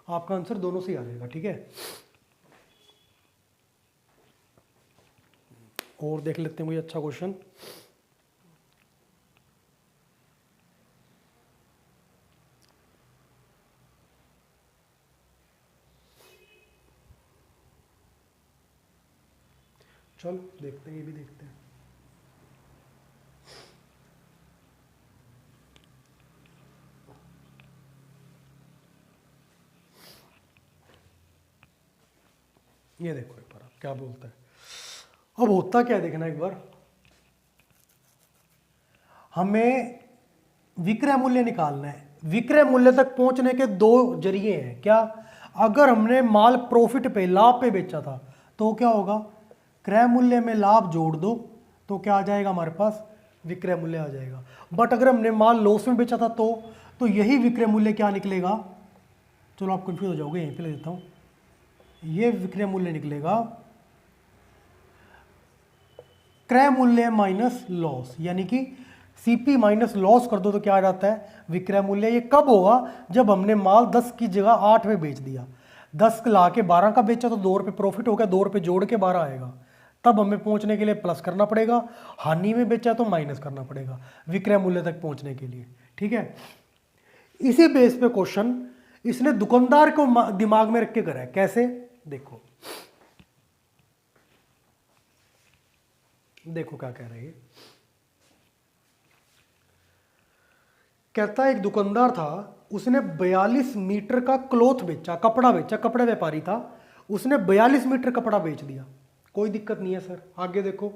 आपका आंसर दोनों से ही आ जाएगा। ठीक है, और देख लेते हैं कोई अच्छा क्वेश्चन। चलो देखते हैं, ये भी देखते हैं। ये देखो एक बार क्या बोलता है। अब होता क्या है देखना एक बार, हमें विक्रय मूल्य निकालना है। विक्रय मूल्य तक पहुंचने के दो जरिए हैं। क्या, अगर हमने माल प्रॉफिट पे लाभ पे बेचा था तो क्या होगा, क्रय मूल्य में लाभ जोड़ दो तो क्या आ जाएगा हमारे पास, विक्रय मूल्य आ जाएगा। बट अगर हमने माल लॉस में बेचा था तो यही विक्रय मूल्य क्या निकलेगा, चलो आप कंफ्यूज हो जाओगे, यहीं पे ले देता हूं, ये विक्रय मूल्य निकलेगा क्रय मूल्य माइनस लॉस, यानी कि सीपी माइनस लॉस कर दो तो क्या आ जाता है विक्रय मूल्य। ये कब होगा, जब हमने माल 10 की जगह 8 में बेच दिया, 10 ला के 12 का बेचा तो 2 रुपये प्रॉफिट हो गया, 2 रुपये जोड़ के 12 आएगा, तब हमें पहुंचने के लिए प्लस करना पड़ेगा, हानि में बेचा तो माइनस करना पड़ेगा विक्रय मूल्य तक पहुंचने के लिए। ठीक है, इसी बेस पे क्वेश्चन इसने दुकानदार को दिमाग में रख के करा है। कैसे, देखो देखो क्या कह रही है। कहता है एक दुकानदार था, उसने 42 मीटर का क्लॉथ बेचा, कपड़ा बेचा, कपड़े व्यापारी था, उसने 42 मीटर कपड़ा बेच दिया, कोई दिक्कत नहीं है सर। आगे देखो,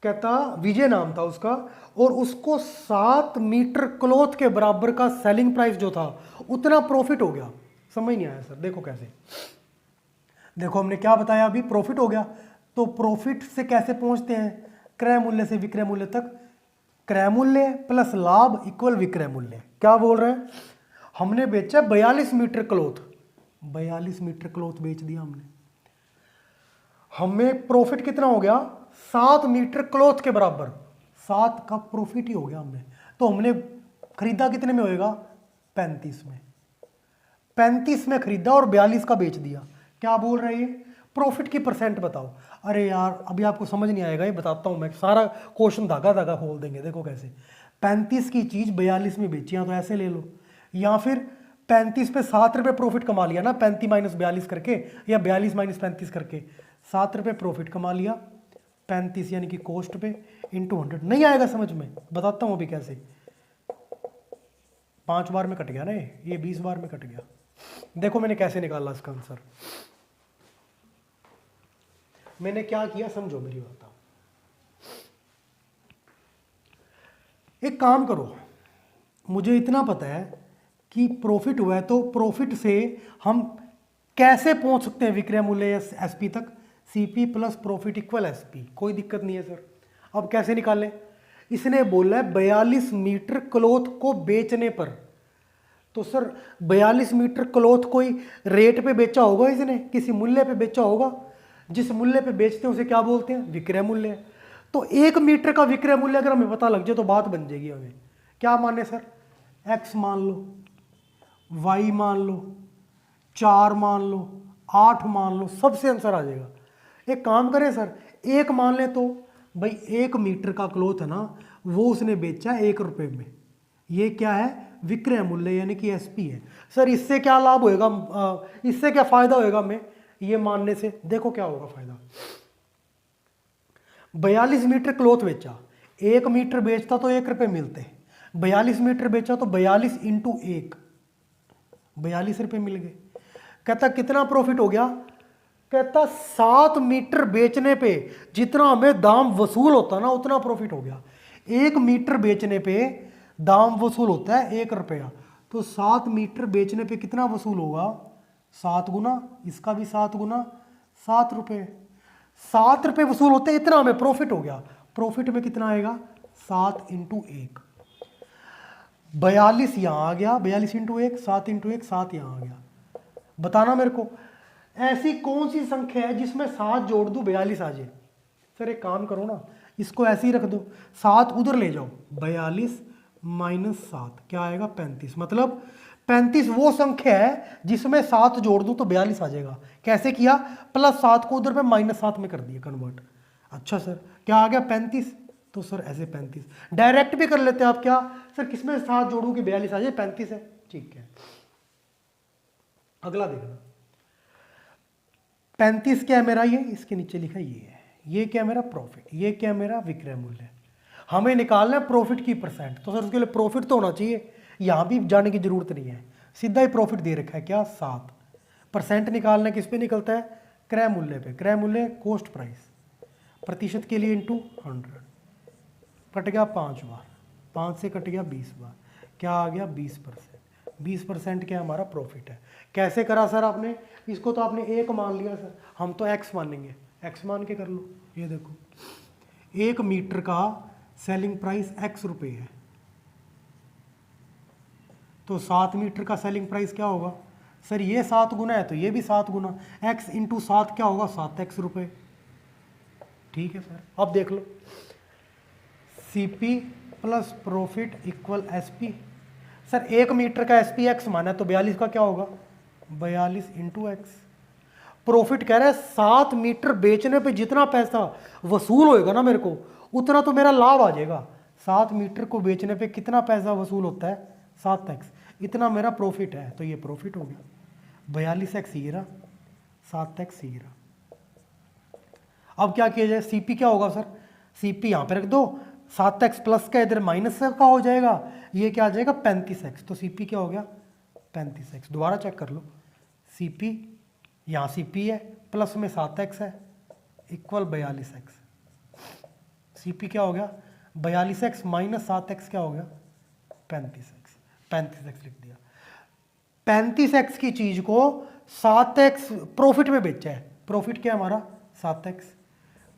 कहता विजय नाम था उसका, और उसको 7 मीटर क्लॉथ के बराबर का सेलिंग प्राइस जो था उतना प्रॉफिट हो गया। समझ नहीं आया सर, देखो कैसे, देखो हमने क्या बताया अभी, प्रॉफिट हो गया, तो प्रॉफिट से कैसे पहुंचते हैं, क्रय मूल्य से विक्रय मूल्य तक, क्रय मूल्य प्लस लाभ इक्वल विक्रय मूल्य। क्या बोल रहे हैं, हमने बेचा 42 मीटर क्लॉथ, 42 मीटर क्लॉथ बेच दिया हमने, हमें प्रॉफिट कितना हो गया 7 मीटर क्लॉथ के बराबर, 7 का प्रॉफिट ही हो गया हमने। तो हमने खरीदा कितने में होएगा 35 में, 35 में खरीदा और 42 का बेच दिया। क्या बोल रहे हैं, प्रॉफिट की परसेंट बताओ। अरे यार अभी आपको समझ नहीं आएगा, ये बताता हूं मैं, सारा क्वेश्चन धागा धागा खोल देंगे। देखो कैसे, 35 की चीज 42 में बेची है तो ऐसे ले लो, या फिर 35 पे 7 रुपये प्रॉफिट कमा लिया ना, 35 माइनस 42 करके, या 42 माइनस 35 करके 7 रुपये प्रॉफिट कमा लिया, 35 यानी कि कॉस्ट पे इंटू 100। नहीं आएगा समझ में, बताता हूं अभी कैसे, 5 बार में कट गया ना, ये 20 बार में कट गया। देखो मैंने कैसे निकाला इसका आंसर, मैंने क्या किया समझो मेरी बात। एक काम करो, मुझे इतना पता है कि प्रॉफिट हुआ है, तो प्रॉफिट से हम कैसे पहुंच सकते हैं विक्रय मूल्य या एसपी तक, CP plus profit equal SP, कोई दिक्कत नहीं है सर। अब कैसे निकालें, इसने बोला है 42 मीटर क्लॉथ को बेचने पर, तो सर 42 मीटर क्लॉथ कोई रेट पे बेचा होगा इसने, किसी मूल्य पे बेचा होगा, जिस मूल्य पे बेचते हैं उसे क्या बोलते हैं विक्रय मूल्य। तो 1 मीटर का विक्रय मूल्य अगर हमें पता लग जाए तो बात बन जाएगी। हमें क्या माने सर, x मान लो, y मान लो, 4 मान लो, 8 मान लो, सबसे आंसर आ जाएगा। एक काम करें सर, 1 मान ले तो भाई 1 मीटर का क्लॉथ है ना, वो उसने बेचा 1 रुपये में, ये क्या है विक्रय मूल्य यानी कि एसपी है। सर इससे क्या लाभ होएगा, इससे क्या फायदा होएगा हमें ये मानने से, देखो क्या होगा फायदा। 42 मीटर क्लॉथ बेचा, 1 मीटर बेचता तो 1 रुपये मिलते, 42 मीटर बेचा तो 42 इंटू 1, 42 रुपये मिल गए। कहता कितना प्रॉफिट हो गया, कहता 7 मीटर बेचने पे जितना हमें दाम वसूल होता ना उतना प्रॉफिट हो गया। 1 मीटर बेचने पे दाम वसूल होता है 1 रुपया, तो 7 मीटर बेचने पे कितना वसूल होगा, 7 गुना इसका भी 7 गुना 7 रुपये, ₹7 वसूल होते हैं, इतना हमें प्रॉफिट हो गया। प्रॉफिट में कितना आएगा? 7 × 1, 42 यहाँ आ गया, 42 × 1, 7 × 1, 7 यहाँ आ गया। बताना मेरे को ऐसी कौन सी संख्या है जिसमें 7 जोड़ दूं 42 आ जाए? सर एक काम करो ना, इसको ऐसे ही रख दो, 7 उधर ले जाओ, 42 - 7 क्या आएगा? 35। मतलब 35 वो संख्या है जिसमें 7 जोड़ दूं तो 42 आ जाएगा। कैसे किया? +7 को उधर पे -7 में कर दिया कन्वर्ट। अच्छा सर क्या आ गया? 35। तो सर ऐसे 35 डायरेक्ट भी कर लेते हैं आप। क्या सर किसमें 7 जोड़ू कि 42 आ जाए? 35 है, ठीक है। अगला देखना, 35 क्या है मेरा? ये इसके नीचे लिखा ये क्या है मेरा? प्रॉफिट। ये क्या है मेरा? विक्रय मूल्य। हमें निकालना है प्रॉफिट की परसेंट, तो सर उसके लिए प्रॉफिट तो होना चाहिए, यहां भी जाने की जरूरत नहीं है, सीधा ही प्रॉफिट दे रखा है क्या? 7%। निकालना किस पे निकलता है? क्रय मूल्य पे। क्रय मूल्य कॉस्ट प्राइस, प्रतिशत के लिए × 100, कट गया 5 बार, 5 से कट गया 20 बार, क्या आ गया? 20%। 20% क्या हमारा? प्रॉफिट है। कैसे करा सर आपने? इसको तो आपने 1 मान लिया सर, हम तो x मानेंगे, x मान के कर लो। ये देखो 1 मीटर का सेलिंग प्राइस x रुपये है, तो 7 मीटर का सेलिंग प्राइस क्या होगा? सर ये 7 गुना है तो ये भी 7 गुना, x × 7 क्या होगा? 7x रुपये। ठीक है सर, अब देख लो, CP + profit = SP। Sir 1 metre का SP x माना है तो 42 का क्या होगा? 42 × x। प्रॉफिट कह रहा है 7 मीटर बेचने पे जितना पैसा वसूल होएगा ना मेरे को, उतना तो मेरा लाभ आ जाएगा। 7 मीटर को बेचने पे कितना पैसा वसूल होता है? 7x, इतना मेरा प्रॉफिट है, तो ये प्रॉफिट हो गया। 42x ये रहा, 7x ये रहा। अब क्या किया जाए? CP क्या होगा सर? CP यहाँ पे रख दो, 7x प्लस का इधर माइनस का हो जाएगा, ये क्या आ जाएगा? 35x। तो CP क्या हो गया? 35x। दोबारा चेक कर लो, CP यहाँ CP है, प्लस में 7x है, इक्वल 42x। CP क्या हो गया? 42x - 7x क्या हो गया? 35x। 35x लिख दिया। 35x की चीज को 7x प्रॉफिट में बेचा है। प्रॉफिट क्या है हमारा? 7x।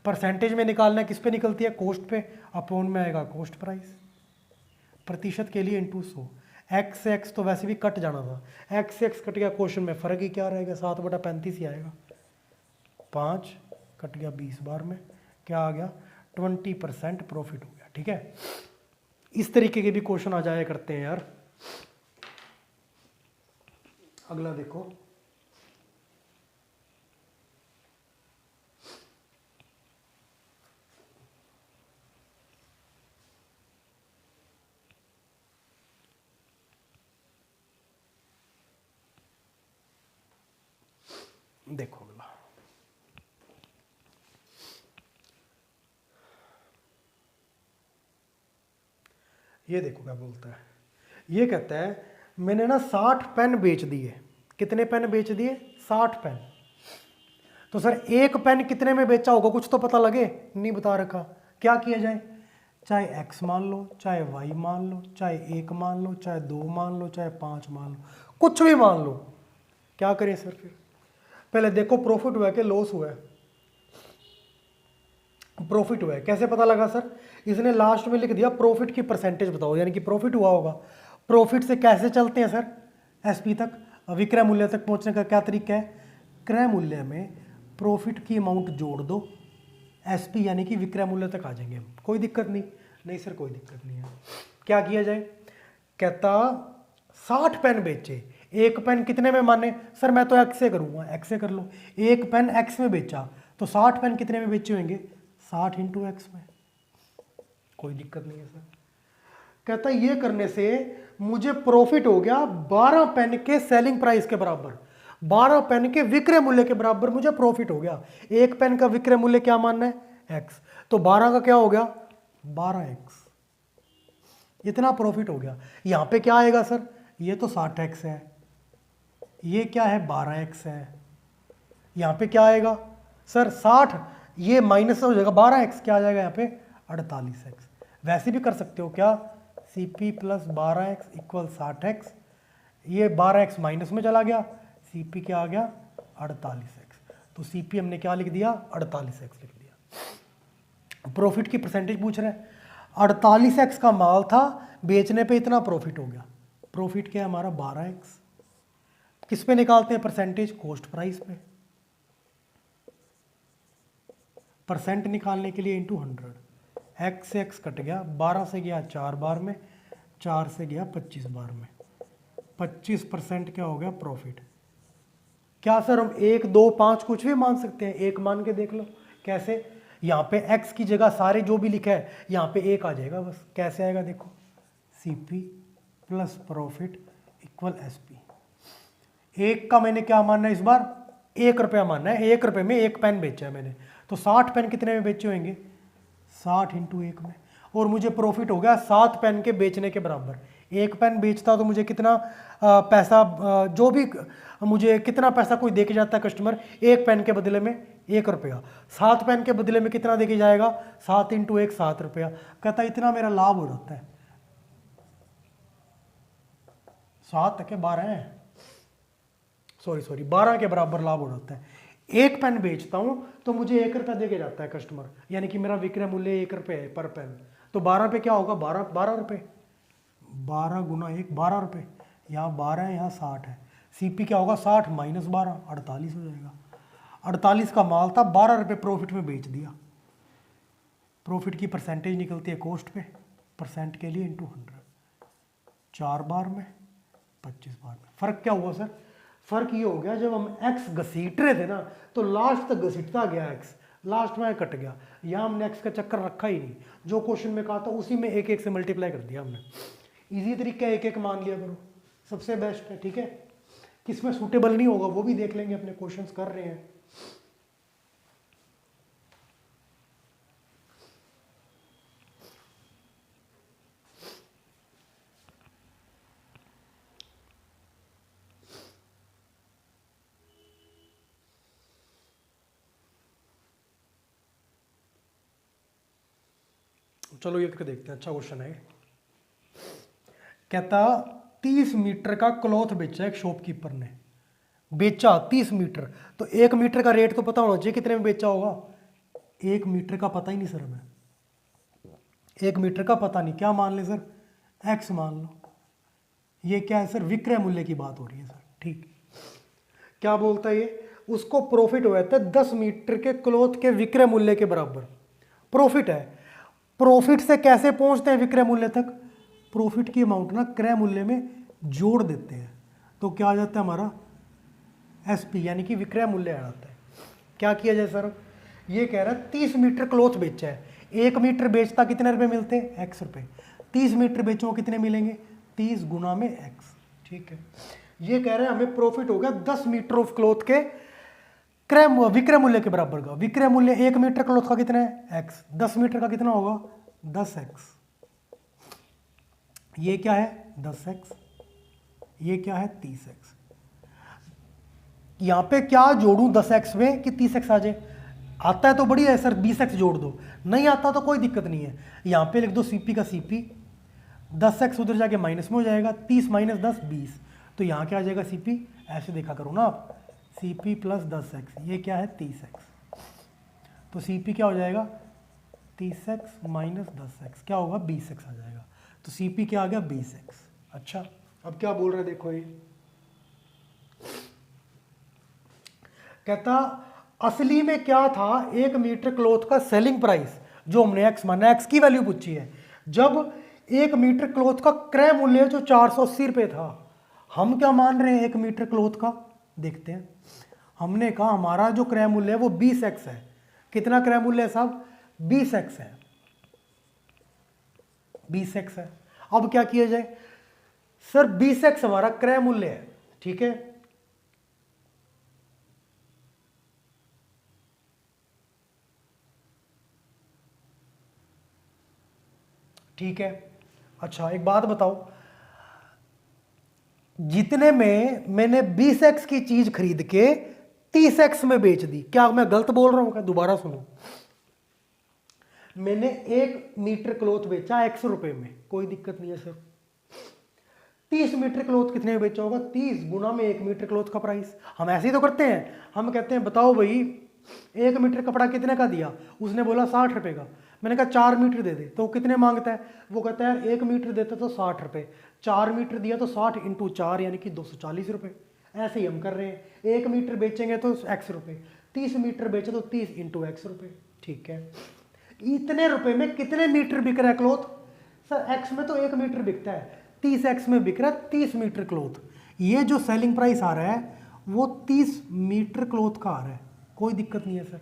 परसेंटेज में निकालना है, किस पे निकलती है? कॉस्ट पे। अपॉन में आएगा कॉस्ट प्राइस, प्रतिशत के लिए × 100। x से x तो वैसे भी कट जाना था, x से x कट गया, क्वेश्चन में फर्क ही क्या रहेगा? 7/35 ही आएगा। 5 कट गया 20 बार में, क्या आ गया? 20% प्रॉफिट हो गया। ठीक है, इस तरीके के भी क्वेश्चन आ जाया करते हैं यार। अगला देखो, देखो अगला, ये देखो क्या बोलता है। ये कहता है मैंने ना 60 पेन बेच दिए। कितने पेन बेच दिए? 60 पेन। तो सर एक पेन कितने में बेचा होगा? कुछ तो पता लगे, नहीं बता रखा। क्या किया जाए? चाहे x मान लो, चाहे y मान लो, चाहे 1 मान लो, चाहे 2 मान लो, चाहे 5 मान लो, कुछ भी मान लो। क्या करें सर? फिर पहले देखो प्रॉफिट हुआ है कि लॉस हुआ है? प्रॉफिट हुआ है। कैसे पता लगा सर? इसने लास्ट में लिख दिया प्रॉफिट की परसेंटेज बताओ, यानी कि प्रॉफिट हुआ होगा। प्रॉफिट से कैसे चलते हैं सर एसपी तक, विक्रय मूल्य तक पहुंचने का क्या तरीका है? क्रय मूल्य में प्रॉफिट की अमाउंट जोड़ दो, एसपी यानी कि विक्रय मूल्य तक आ जाएंगे हम। कोई दिक्कत नहीं? नहीं सर कोई दिक्कत नहीं है। क्या किया जाए? कहता 60 पेन बेचे, एक पेन कितने में माने? सर मैं तो एक्स से करूंगा, एक्स से कर लो। एक पेन एक्स में बेचा तो 60 पेन कितने में बेचे होंगे? 60 × x में। कोई दिक्कत नहीं है सर। कहता ये करने से मुझे प्रॉफिट हो गया 12 पेन के सेलिंग प्राइस के बराबर, 12 पेन के विक्रय मूल्य के बराबर मुझे प्रॉफिट हो गया। एक पेन का विक्रय मूल्य क्या मानना है? x, तो 12 का क्या हो गया? 12x। इतना प्रॉफिट हो गया। यहां पे क्या आएगा सर? ये तो 60x है, ये क्या है? 12x है। यहां पे क्या आएगा सर? 60, ये माइनस हो जाएगा 12x, क्या आ जाएगा यहाँ पे? 48x। वैसे भी कर सकते हो क्या? CP + 12x = 60x। ये 12x माइनस में चला गया, CP क्या आ गया? 48x। तो सीपी हमने क्या लिख दिया, 48x लिख दिया। प्रॉफिट की परसेंटेज पूछ रहे हैं, 48x का माल था, बेचने पे इतना प्रॉफिट हो गया। प्रॉफिट क्या है हमारा 12x। किस पे निकालते हैं परसेंटेज, कॉस्ट प्राइस पे। परसेंट निकालने के लिए इंटू 100, एक्स से एक्स कट गया, 12 से गया 4 बार में, 4 से गया 25 बार में, 25% क्या हो गया प्रॉफिट। क्या सर हम 1 2 5 कुछ भी मान सकते हैं, एक मान के देख लो। कैसे, यहाँ पे x की जगह सारे जो भी लिखा है यहाँ पे एक आ जाएगा बस। कैसे आएगा देखो, CP plus profit equal SP। एक का मैंने क्या मानना है इस बार, 1 रुपया मानना है। 1 रुपये में 1 पेन बेचा है मैंने, तो 60 पेन कितने में बेचे होंगे, 60 इंटू 1 में। और मुझे प्रॉफिट हो गया 7 पेन के बेचने के बराबर। 1 पेन बेचता तो मुझे कितना पैसा, जो भी मुझे कितना पैसा कोई देके जाता है कस्टमर, 1 पेन के बदले में 1 रुपया। 7 पेन के बदले में कितना देके जाएगा, 7 इंटू 1 7 रुपया। कहता इतना मेरा लाभ हो जाता है। 7 के 12 है, सॉरी 12 के बराबर लाभ हो जाता है। 1 पेन बेचता हूं तो मुझे 1 रुपया देके जाता है कस्टमर, यानी कि मेरा विक्रय मूल्य 1 रुपये है पर पेन। तो 12 पे क्या होगा, 12 रुपये, 12 गुना 1 12 रुपये। यहाँ 12 है, यहाँ 60 है। CP क्या होगा, 60 माइनस 12 48 हो जाएगा। 48 का माल था, 12 रुपये प्रॉफिट में बेच दिया। प्रॉफिट की परसेंटेज निकलती है कॉस्ट पे, परसेंट के लिए इंटू 100, 4 बार में 25 बार में। फर्क क्या हुआ सर, फर्क ये हो गया जब हम x घसीट रहे थे ना तो लास्ट तक घसीटता गया x, लास्ट में कट गया। यहाँ हमने x का चक्कर रखा ही नहीं, जो क्वेश्चन में कहा था उसी में 1 1 से मल्टीप्लाई कर दिया हमने। इजी तरीका 1 1 मान लिया करो, सबसे बेस्ट है। ठीक है, किसमें सूटेबल नहीं होगा वो भी देख लेंगे, अपने क्वेश्चंस कर रहे हैं। चलो ये करके देखते हैं, अच्छा क्वेश्चन है। कहता 30 मीटर का क्लॉथ बेचा एक शॉपकीपर ने, बेचा 30 मीटर। तो 1 मीटर का रेट तो पता होना चाहिए कितने में बेचा होगा। 1 मीटर का पता ही नहीं सर हमें, 1 मीटर का पता नहीं, क्या मान ले सर, x मान लो। ये क्या है सर, विक्रय मूल्य की बात हो रही है सर। ठीक, क्या बोलता है ये, उसको प्रॉफिट हुआ था 10 मीटर के क्लॉथ के विक्रय मूल्य के बराबर प्रॉफिट है। प्रॉफिट से कैसे पहुंचते हैं विक्रय मूल्य तक, प्रॉफिट की अमाउंट ना क्रय मूल्य में जोड़ देते हैं, तो क्या आ जाता है हमारा SP, यानी कि विक्रय मूल्य आ जाता है। क्या किया जाए सर, ये कह रहा है 30 मीटर क्लॉथ बेचा है, 1 मीटर बेचता कितने रुपए मिलते हैं, x रुपए। 30 मीटर बेचो कितने मिलेंगे, 30 गुना में x। ठीक है, ये कह रहे हैं हमें प्रॉफिट हो गया 10 मीटर ऑफ क्लॉथ के विक्रय मूल्य के बराबर का। विक्रय मूल्य 1 मीटर क्लॉथ का कितना है, x। 10 मीटर का कितना होगा, 10x। ये क्या है 10x, ये क्या है 30x। यहां पे क्या जोड़ूं 10x में कि 30x आ जाए, आता है तो बढ़िया है सर, 20x जोड़ दो, नहीं आता तो कोई दिक्कत नहीं है। यहां पे लिख दो CP का CP, 10x उधर जाके माइनस में हो जाएगा, 30 माइनस 10 20, तो यहां क्या आ जाएगा CP, ऐसे देखा करो ना आप, CP प्लस 10x, ये क्या है 30x, तो CP क्या हो जाएगा 30x माइनस 10x, क्या होगा 20x आ जाएगा। तो CP क्या आ गया 20x। अच्छा, अब क्या बोल रहे हैं देखो, ये कहता असली में क्या था 1 मीटर क्लॉथ का सेलिंग प्राइस, जो हमने x माना, x की वैल्यू पूछी है, जब 1 मीटर क्लॉथ का क्रय मूल्य जो 480 रुपये था। हम क्या मान रहे हैं 1 मीटर क्लॉथ का, देखते हैं। हमने कहा हमारा जो क्रय मूल्य है वो 20x है। कितना क्रय मूल्य है साहब, 20x है, 20x है। अब क्या किया जाए सर, 20x हमारा क्रय मूल्य है, ठीक है, ठीक है। अच्छा एक बात बताओ, जितने में मैंने 20x की चीज खरीद के 30x में बेच दी, क्या मैं गलत बोल रहा हूं क्या, दोबारा सुनो। मैंने 1 मीटर क्लॉथ बेचा 100 रुपए में, कोई दिक्कत नहीं है सर। 30 मीटर क्लोथ कितने में बेचा होगा? 30 गुना में 1 मीटर क्लोथ का प्राइस। हम ऐसे ही तो करते हैं, हम कहते हैं बताओ भाई 1 मीटर कपड़ा कितने का दिया? उसने बोला 60 रुपये का। मैंने कहा 4 मीटर दे दे, तो कितने मांगता है? वो कहता है 1 मीटर देता तो 60 रुपये, 4 मीटर दिया तो 60 × 4 यानी कि 240 रुपये। ऐसे ही हम कर रहे हैं, 1 मीटर बेचेंगे तो x रुपये, 30 मीटर बेचे तो 30 × x रुपये। ठीक है, इतने रुपए में कितने मीटर बिक रहा है क्लोथ? सर x में तो 1 मीटर बिकता है, 30x में बिक रहा है 30 मीटर क्लोथ। ये जो सेलिंग प्राइस आ रहा है वो 30 मीटर क्लोथ का आ रहा है, कोई दिक्कत नहीं है सर।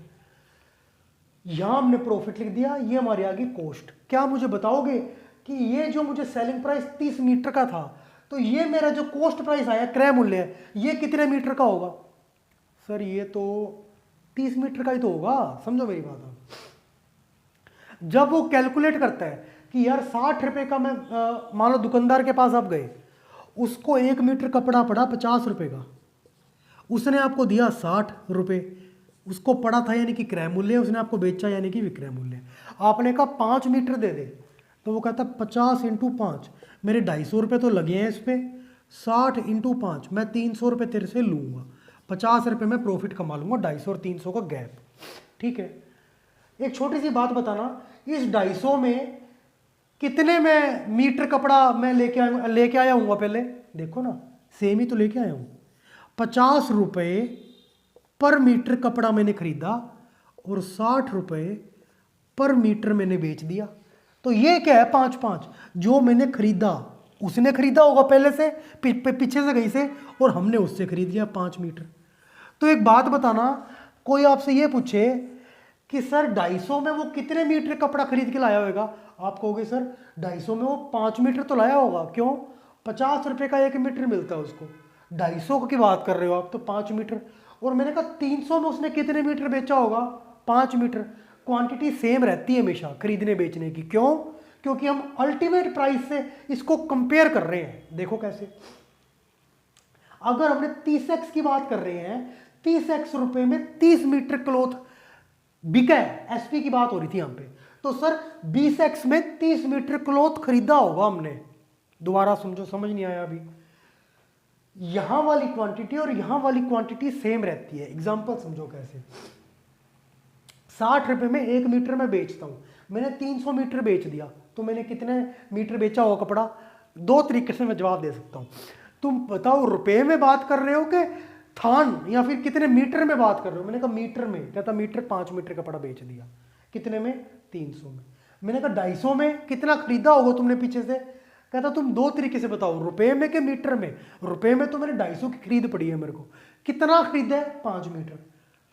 यहां हमने प्रॉफिट लिख दिया, ये हमारी आ गई कॉस्ट। क्या मुझे बताओगे कि ये जो मुझे सेलिंग प्राइस 30 मीटर का था, तो ये मेरा जो कॉस्ट प्राइस आया क्रय मूल्य है, ये कितने मीटर का होगा? सर ये तो 30 मीटर का ही तो होगा, समझो मेरी बात। जब वो कैलकुलेट करता है कि यार 60 रुपये का, मैं मान लो दुकानदार के पास आप गए, उसको 1 मीटर कपड़ा पड़ा 50 रुपये का, उसने आपको दिया 60 रुपये, उसको पड़ा था यानी कि क्रय मूल्य, उसने आपको बेचा यानी कि विक्रय मूल्य। आपने कहा 5 मीटर दे दे, तो वो कहता 50 × 5, मेरे 250 रुपये तो लगे हैं इस पर, 60 × 5 मैं 300 रुपये तेरे से लूँगा, 50 रुपये में प्रॉफिट कमा लूँगा, 250 और 300 का गैप। ठीक है, एक छोटी सी बात बताना, इस 250 में कितने में मीटर कपड़ा मैं लेके आया हूँ? पहले देखो ना, सेम ही तो लेके आया हूँ। 50 रुपये पर मीटर कपड़ा मैंने खरीदा और 60 रुपये पर मीटर मैंने बेच दिया। तो ये क्या है? 5-5। जो मैंने खरीदा उसने खरीदा होगा पहले से, पीछे से कहीं से, और हमने उससे खरीद लिया 5 मीटर। तो एक बात बताना, कोई आपसे ये पूछे कि सर 250 में वो कितने मीटर कपड़ा खरीद के लाया होगा? आप कहोगे सर 250 में वो 5 मीटर तो लाया होगा। क्यों? 50 रुपये का 1 मीटर मिलता है उसको, 250 की बात कर रहे हो आप, तो 5 मीटर। और मैंने कहा 300 में उसने कितने मीटर बेचा होगा? 5 मीटर। क्वांटिटी सेम रहती है हमेशा खरीदने बेचने की। क्यों? क्योंकि हम अल्टीमेट प्राइस से इसको कंपेयर कर रहे हैं। देखो कैसे, अगर हमने 30x की बात कर रहे हैं, 30x रुपए में 30 मीटर क्लोथ बिका है, एसपी की बात हो रही थी यहाँ पे, तो सर 20x में 30 मीटर क्लोथ खरीदा होगा हमने। दोबारा समझो, समझ नहीं आया अभी? यहां वाली क्वांटिटी और यहां वाली क्वांटिटी सेम रहती है। एग्जांपल समझो कैसे, 60 रुपए में 1 मीटर में बेचता हूं, मैंने 300 मीटर बेच दिया, तो मैंने कितने मीटर बेचा होगा कपड़ा? 2 तरीके से मैं जवाब दे सकता हूं। तुम बताओ रुपए में बात कर रहे हो कि थान, या फिर कितने मीटर में बात कर रहे हो? मैंने कहा मीटर में। कहता मीटर, 5 मीटर कपड़ा बेच दिया। कितने में? 300 में। मैंने कहा 250 में कितना खरीदा होगा तुमने पीछे से? कहता तुम 2 तरीके से बताओ, रुपए में कि मीटर में? रुपए में तो मैंने 250 की खरीद पड़ी है मेरे को। कितना खरीदा है? 5 मीटर।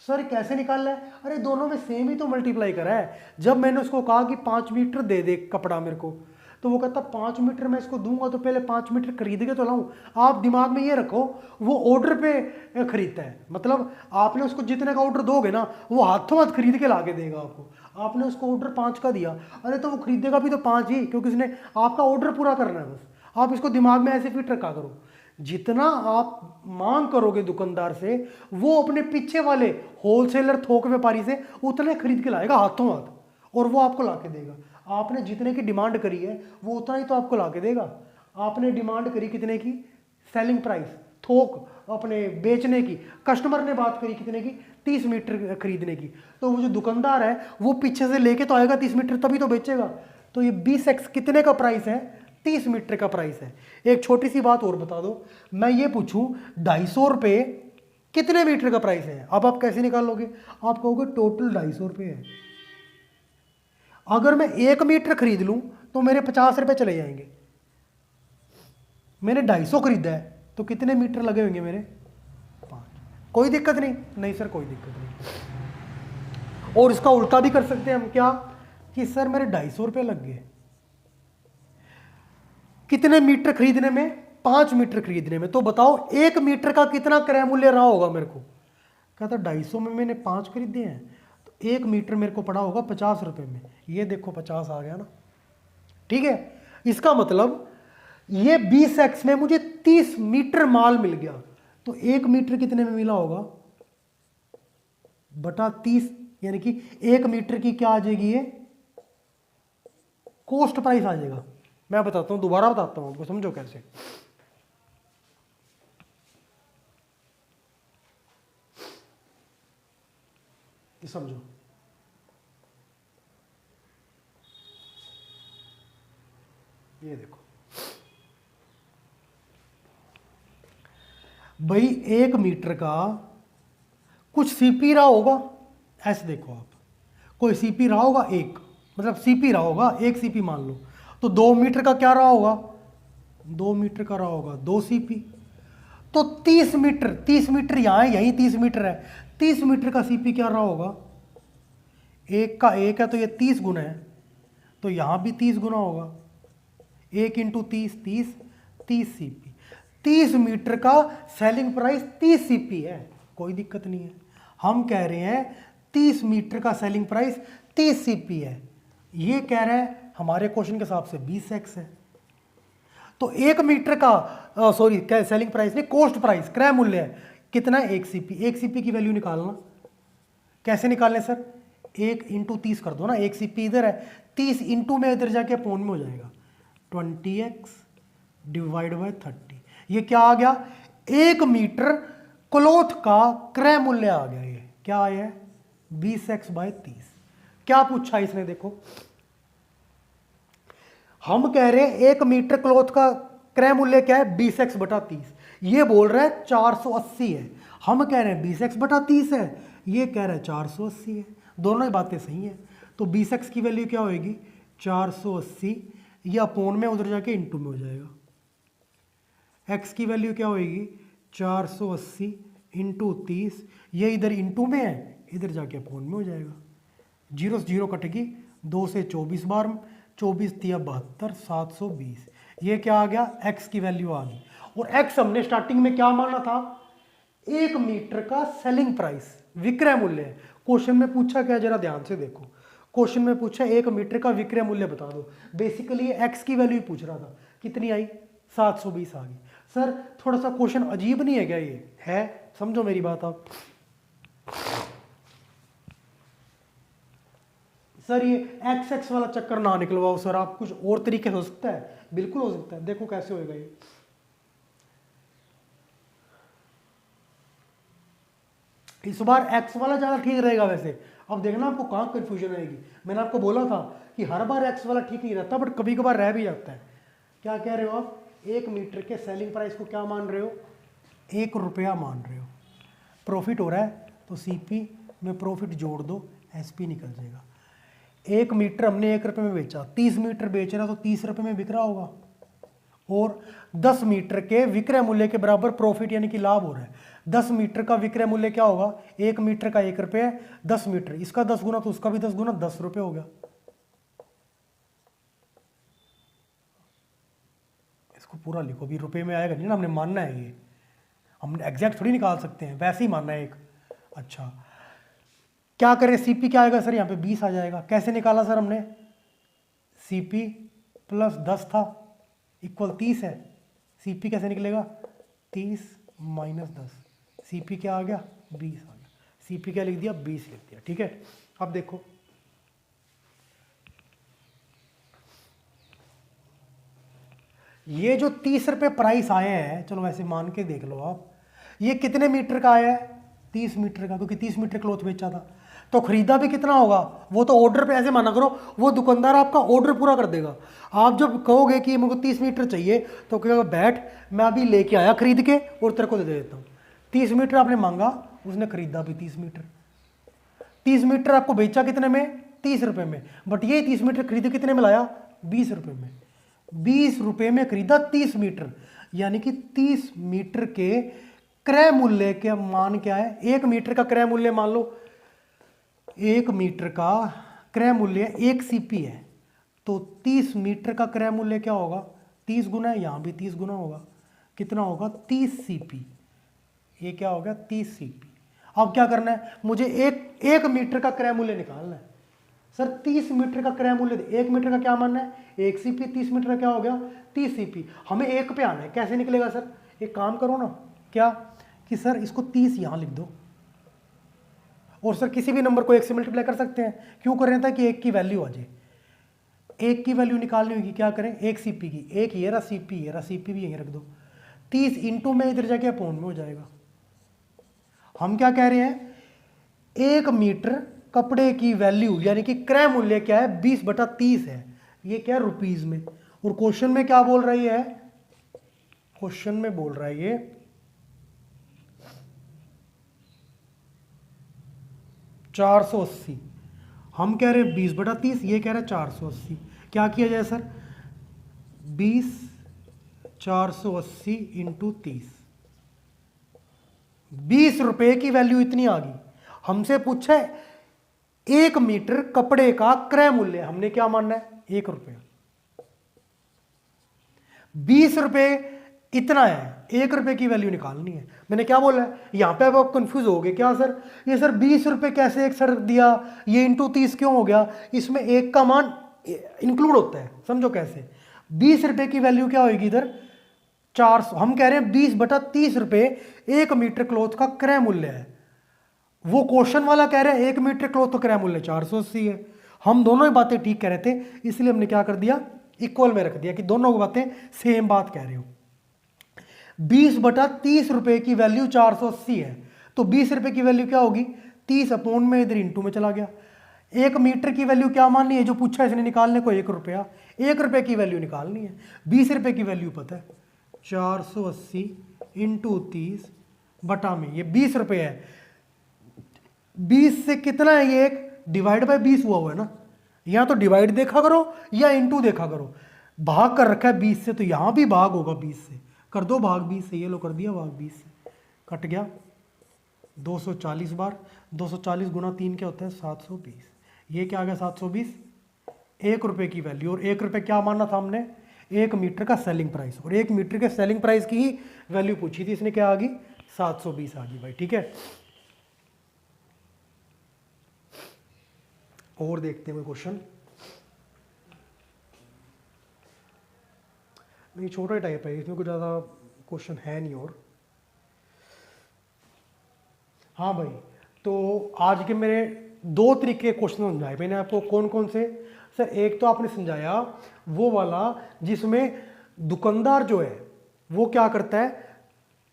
सर कैसे निकाल रहा है? अरे दोनों में सेम ही तो मल्टीप्लाई करा है। जब मैंने उसको कहा कि 5 मीटर दे दे कपड़ा मेरे को, तो वो कहता 5 मीटर मैं इसको दूंगा तो पहले 5 मीटर खरीद के तो लाऊं। आप दिमाग में ये रखो, वो ऑर्डर पे खरीदता है, मतलब आपने उसको जितने का ऑर्डर दोगे ना, वो हाथों हाथ खरीद के ला के देगा आपको। आपने उसको ऑर्डर 5 का दिया, अरे तो वो खरीदेगा भी तो 5 ही, क्योंकि उसने आपका ऑर्डर पूरा करना है बस। आप इसको दिमाग में ऐसे फिट रखा करो, जितना आप मांग करोगे दुकानदार से, वो अपने पीछे वाले होलसेलर थोक व्यापारी से उतने खरीद के लाएगा हाथों हाथ, और वो आपको ला के देगा। आपने जितने की डिमांड करी है वो उतना ही तो आपको ला के देगा। आपने डिमांड करी कितने की? सेलिंग प्राइस थोक अपने बेचने की, कस्टमर ने बात करी कितने की? 30 मीटर खरीदने की, तो वो जो दुकानदार है वो पीछे से लेके तो आएगा 30 मीटर, तभी तो बेचेगा। तो ये 20x कितने का प्राइस है? 30 मीटर का प्राइस है। एक छोटी सी बात और बता दो, मैं ये पूछूं 250 रुपये कितने मीटर का प्राइस है? अब आप कैसे निकालोगे? आप कहोगे टोटल 250 रुपये है। अगर मैं 1 मीटर खरीद लूं तो मेरे 50 रुपये चले जाएंगे। मैंने 250 खरीदा है तो कितने मीटर लगे होंगे मेरे? 5। कोई दिक्कत नहीं? नहीं सर कोई दिक्कत नहीं। और इसका उल्टा भी कर सकते हैं हम, क्या कि सर मेरे 250 रुपये लग गए कितने मीटर खरीदने में? 5 मीटर खरीदने में। तो बताओ 1 मीटर का कितना क्रय मूल्य रहा होगा मेरे को? कहता 250 में मैंने 5 खरीदे हैं, तो 1 मीटर मेरे को पड़ा होगा 50 रुपये में। ये देखो 50 आ गया ना, ठीक है। इसका मतलब ये 20x में मुझे 30 मीटर माल मिल गया, तो 1 मीटर कितने में मिला होगा? बटा 30, यानी कि 1 मीटर की क्या आ जाएगी? ये कॉस्ट प्राइस आ जाएगा। मैं बताता हूं, दोबारा बताता हूं आपको, समझो कैसे। ये समझो, ये देखो भाई 1 मीटर का कुछ सीपी रहा होगा, ऐसे देखो आप, कोई सीपी रहा होगा एक, मतलब सीपी रहा होगा, एक सीपी मान लो, तो 2 मीटर का क्या रहा होगा, 2 मीटर का रहा होगा 2 सीपी। तो 30 मीटर, 30 मीटर यहाँ है, यही 30 मीटर है, 30 मीटर का सीपी क्या रहा होगा, एक का एक है तो ये 30 गुना है, तो यहाँ भी 30 गुना होगा, 1 × 30 30, 30 सीपी। 30 मीटर का सेलिंग प्राइस 30 सीपी है, कोई दिक्कत नहीं है। हम कह रहे हैं 30 मीटर का सेलिंग प्राइस 30 सीपी है, ये कह रहे हैं हमारे क्वेश्चन के हिसाब से 20x है। तो 1 मीटर का सॉरी क्या सेलिंग प्राइस नहीं, कॉस्ट प्राइस, क्रय मूल्य है कितना है, 1 सीपी। 1 सीपी की वैल्यू निकालना, कैसे निकालने सर, 1 × 30 कर दो ना, 1 सीपी इधर है, 30 इंटू में इधर जाके पौन में हो जाएगा, 20x डिवाइड बाय 30। ये क्या आ गया, 1 मीटर क्लॉथ का क्रय मूल्य आ गया। ये क्या आया है, 20x/30। क्या पूछा इसने, देखो हम कह रहे हैं 1 मीटर क्लॉथ का क्रय मूल्य क्या है, 20x/30। ये बोल रहा है 480 है, हम कह रहे हैं 20x/30 है, ये कह रहा है 480 है, दोनों ही बातें सही हैं। तो 20x की वैल्यू क्या होगी, 480, या अपोन में उधर जाके इंटू में हो जाएगा। x की वैल्यू क्या होगी, 480 इंटू 30, ये इधर इंटू में है, इधर जाके अपोन में हो जाएगा। 0 से 0 कटेगी, 2 से 24 बार, 24 × 72, 720। ये क्या आ गया, x की वैल्यू आ गई। और x हमने स्टार्टिंग में क्या माना था, 1 मीटर का सेलिंग प्राइस, विक्रय मूल्य है। क्वेश्चन में पूछा क्या, जरा ध्यान से देखो, क्वेश्चन में पूछा 1 मीटर का विक्रय मूल्य बता दो। बेसिकली ये x की वैल्यू पूछ रहा था, कितनी आई, 720 आ गई। सर थोड़ा सा क्वेश्चन अजीब नहीं है क्या, ये है, समझो मेरी बात आप। सर ये x वाला चक्कर ना निकलवाओ सर, आप कुछ और तरीके से हो सकता है, बिल्कुल हो सकता है, देखो कैसे होएगा ये। इस बार x वाला ज़्यादा ठीक रहेगा वैसे, अब देखना आपको कहाँ कंफ्यूजन आएगी। मैंने आपको बोला था कि हर बार x वाला ठीक नहीं रहता, बट कभी कभार रह भी जाता है। क्या कह रहे हो आप, 1 मीटर के सेलिंग प्राइस को क्या मान रहे हो, 1 रुपया मान रहे हो। प्रॉफिट हो रहा है तो सीपी में प्रॉफिट जोड़ दो, एसपी निकल जाएगा। 1 मीटर हमने 1 रुपये में बेचा, 30 मीटर बेच रहा तो 30 रुपये में बिक रहा होगा, और 10 मीटर के विक्रय मूल्य के बराबर प्रॉफिट यानी कि लाभ हो रहा है। 10 मीटर का विक्रय मूल्य क्या होगा, 1 मीटर का 1 रुपये, 10 मीटर, इसका 10 गुना तो उसका भी 10 गुना, 10 रुपये हो गया। इसको पूरा लिखो, भी रुपये में आएगा नहीं ना, हमने मानना है, ये हम एग्जैक्ट थोड़ी निकाल सकते हैं, वैसे ही मानना है एक। अच्छा क्या करें, सीपी क्या आएगा सर, यहाँ पे 20 आ जाएगा। कैसे निकाला सर हमने, सीपी प्लस 10 था इक्वल 30 है, सीपी कैसे निकलेगा, 30 माइनस 10, सीपी क्या आ गया, 20 आ गया। सीपी क्या लिख दिया, 20 लिख दिया, ठीक है। अब देखो ये जो 30 रुपये प्राइस आए हैं, चलो वैसे मान के देख लो आप, ये कितने मीटर का आया है, 30 मीटर का, क्योंकि 30 मीटर क्लॉथ बेचा था, तो खरीदा भी कितना होगा, वो तो ऑर्डर पे, ऐसे माना करो वो दुकानदार आपका ऑर्डर पूरा कर देगा। आप जब कहोगे कि मेरे को 30 मीटर चाहिए, तो कहेगा बैठ मैं अभी लेके आया खरीद के और तेरे को दे देता हूँ। 30 मीटर आपने मांगा, उसने खरीदा भी 30 मीटर। 30 मीटर आपको बेचा कितने में, 30 रुपये में, बट ये 30 मीटर खरीद कितने में लाया, 20 रुपये में। 20 रुपये में खरीदा 30 मीटर, यानी कि 30 मीटर के क्रय मूल्य के मान क्या है, 1 मीटर का क्रय मूल्य मान लो, 1 मीटर का क्रय मूल्य 1 सीपी है, तो 30 मीटर का क्रय मूल्य क्या होगा, 30 गुना है, यहाँ भी 30 गुना होगा, कितना होगा, 30 सीपी। ये क्या होगा, 30 सीपी। अब क्या करना है, मुझे एक मीटर का क्रय मूल्य निकालना है। सर 30 मीटर का क्रय मूल्य, 1 मीटर का क्या मानना है, 1 सीपी, 30 मीटर का क्या हो गया, 30 सीपी। हमें 1 पे आना है, कैसे निकलेगा सर, एक काम करो ना, क्या कि सर इसको 30 यहाँ लिख दो, और सर किसी भी नंबर को 1 से मल्टीप्लाई कर सकते हैं, क्यों कर रहे थे कि 1 की वैल्यू आ जाए। 1 की वैल्यू निकालनी होगी, क्या करें, 1 सीपी की, 1 ये रहा सीपी, ये रहा सीपी भी यहीं रख दो, 30 इंटू में इधर जाके अपॉन में हो जाएगा। हम क्या कह रहे हैं, 1 मीटर कपड़े की वैल्यू यानी कि क्रय मूल्य क्या है 20/30 है। ये क्या है रुपीज में। और क्वेश्चन में क्या बोल रही है, क्वेश्चन में बोल रहा है ये 480। हम कह रहे हैं 20/30, ये कह रहे हैं 480। क्या किया जाए सर, 20 480 इंटू 30, 20 रुपए की वैल्यू इतनी आ गई। हमसे पूछा है 1 मीटर कपड़े का क्रय मूल्य, हमने क्या मानना है 1 रुपया। 20 रुपए इतना है, 1 रुपए की वैल्यू निकालनी है। मैंने क्या बोला है, यहां पे अब आप कंफ्यूज हो गए क्या सर, ये सर 20 रुपए कैसे एक सर दिया, ये इंटू 30 क्यों हो गया, इसमें एक का मान इंक्लूड होता है, समझो कैसे। 20 रुपए की वैल्यू क्या होगी इधर 400, हम कह रहे हैं 20/30 रुपए 1 मीटर क्लॉथ का क्रय मूल्य है। वो क्वेश्चन वाला कह रहे हैं 1 मीटर क्लॉथ का क्रय मूल्य 480 है। हम दोनों ही बातें ठीक कह रहे थे, इसलिए हमने क्या कर दिया इक्वल में रख दिया कि दोनों की बातें सेम बात कह रहे हो। 20/30 रुपए की वैल्यू 480 है, तो 20 रुपए की वैल्यू क्या होगी 30 अपॉन में इधर इंटू में चला गया। 1 मीटर की वैल्यू क्या माननी है, जो पूछा इसने निकालने को 1 रुपया, 1 रुपए की वैल्यू निकालनी है। 20 रुपए की वैल्यू पता है 480 इंटू 30 बटा में, ये 20 रुपए है। 20 से कितना है ये, एक डिवाइड बाय 20 हुआ है ना, या तो डिवाइड देखा करो या इंटू देखा करो। भाग कर रखा है 20 से, तो यहां भी भाग होगा 20 से, कर दो भाग 20 से, ये लो कर दिया भाग 20 से, कट गया 240 बार। 240 गुना 3 क्या होता है 720, ये क्या आ गया 720, 1 रुपए की वैल्यू। और 1 रुपए क्या मानना था हमने 1 मीटर का सेलिंग प्राइस, और 1 मीटर के सेलिंग प्राइस की ही वैल्यू पूछी थी, इसने क्या आ गई 720 आ गई भाई, ठीक है। और देखते हैं क्वेश्चन, नहीं छोटा ही टाइप है, इसमें कुछ ज़्यादा क्वेश्चन है नहीं। और हाँ भाई, तो आज के मेरे 2 तरीके क्वेश्चन समझाए मैंने आपको। कौन कौन से सर, एक तो आपने समझाया वो वाला जिसमें दुकानदार जो है वो क्या करता है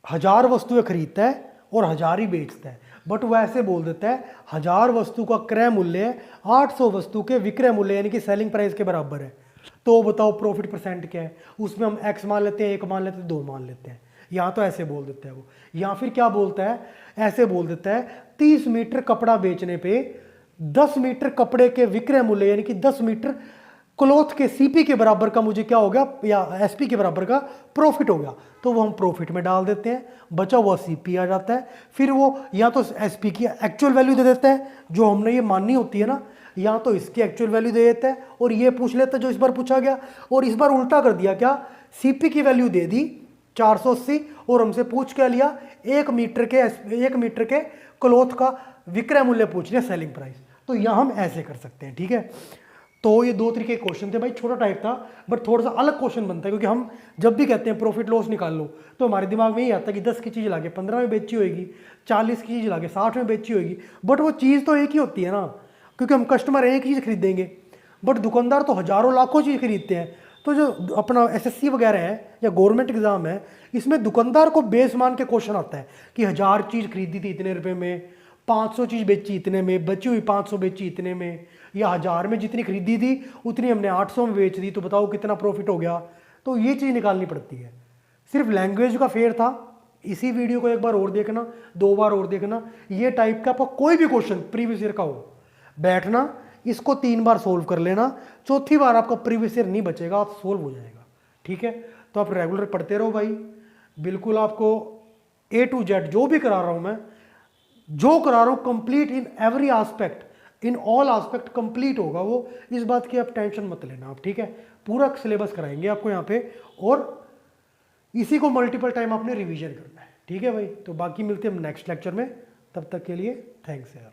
1000 वस्तुएं खरीदता है और 1000 ही बेचता है, बट वो ऐसे बोल देता है 1000 वस्तु का क्रय मूल्य 800 वस्तु के विक्रय मूल्य यानी कि सेलिंग प्राइस के बराबर है। तो बताओ प्रॉफिट परसेंट क्या है, उसमें हम x मान लेते हैं, 1 मान लेते हैं, 2 मान लेते हैं, यहाँ तो ऐसे बोल देता है वो। या फिर क्या बोलता है, ऐसे बोल देता है 30 मीटर कपड़ा बेचने पे 10 मीटर कपड़े के विक्रय मूल्य यानी कि 10 मीटर क्लॉथ के सीपी के बराबर का मुझे क्या हो गया, या एसपी के बराबर का प्रॉफिट हो गया। तो वो हम प्रॉफिट में डाल देते हैं, बचा हुआ सीपी आ जाता है। फिर वो या तो एसपी की एक्चुअल वैल्यू दे देता है जो हमने ये माननी होती है ना, या तो इसकी एक्चुअल वैल्यू दे देता है और ये पूछ लेता है जो इस बार पूछा गया। और इस बार उल्टा कर दिया, क्या सीपी की वैल्यू दे दी 480 और हमसे पूछ क्या लिया 1 मीटर के क्लॉथ का विक्रय मूल्य पूछ लिया, सेलिंग प्राइस। तो यहां हम ऐसे कर सकते हैं, ठीक है। तो ये 2 तरीके के क्वेश्चन थे भाई, छोटा टाइप था बट थोड़ा सा अलग क्वेश्चन बनता है, क्योंकि हम जब भी कहते हैं प्रॉफिट लॉस निकाल लो तो हमारे दिमाग में यही आता है कि 10 की चीज़ लाके 15 में बेची होगी, 40 की चीज़ लाके 60 में बेची होगी, बट वो चीज़ तो एक ही होती है ना, क्योंकि हम कस्टमर एक चीज़ खरीदेंगे, बट दुकानदार तो हज़ारों लाखों चीज़ खरीदते हैं। तो जो अपना एसएससी वगैरह है या गवर्नमेंट एग्जाम है, इसमें दुकानदार को बेस मान के क्वेश्चन आता है कि 1000 चीज़ खरीदी थी इतने रुपए में, 500 चीज़ बेची इतने में, बची हुई 500 बेची इतने में, या 1000 में जितनी खरीदी थी उतनी हमने 800 में बेच दी, तो बताओ कितना प्रॉफिट हो गया। तो ये चीज़ निकालनी पड़ती है। सिर्फ लैंग्वेज का फेयर था, इसी वीडियो को एक बार और देखना, 2 बार और देखना। ये टाइप का आपका कोई भी क्वेश्चन प्रीवियस ईयर का हो, बैठना इसको 3 बार सोल्व कर लेना, चौथी बार आपका प्रीवियस ईयर नहीं बचेगा, आप सोल्व हो जाएगा, ठीक है। तो आप रेगुलर पढ़ते रहो भाई, बिल्कुल आपको A to Z जो भी करा रहा हूँ मैं, जो करा रहा हूँ complete in every aspect, in all aspect complete होगा वो, इस बात की आप टेंशन मत लेना आप, ठीक है। पूरा सिलेबस कराएंगे आपको यहाँ पे, और इसी को मल्टीपल टाइम आपने रिवीजन करना है, ठीक है भाई। तो बाकी मिलते हैं हम नेक्स्ट लेक्चर में, तब तक के लिए थैंक्स यार।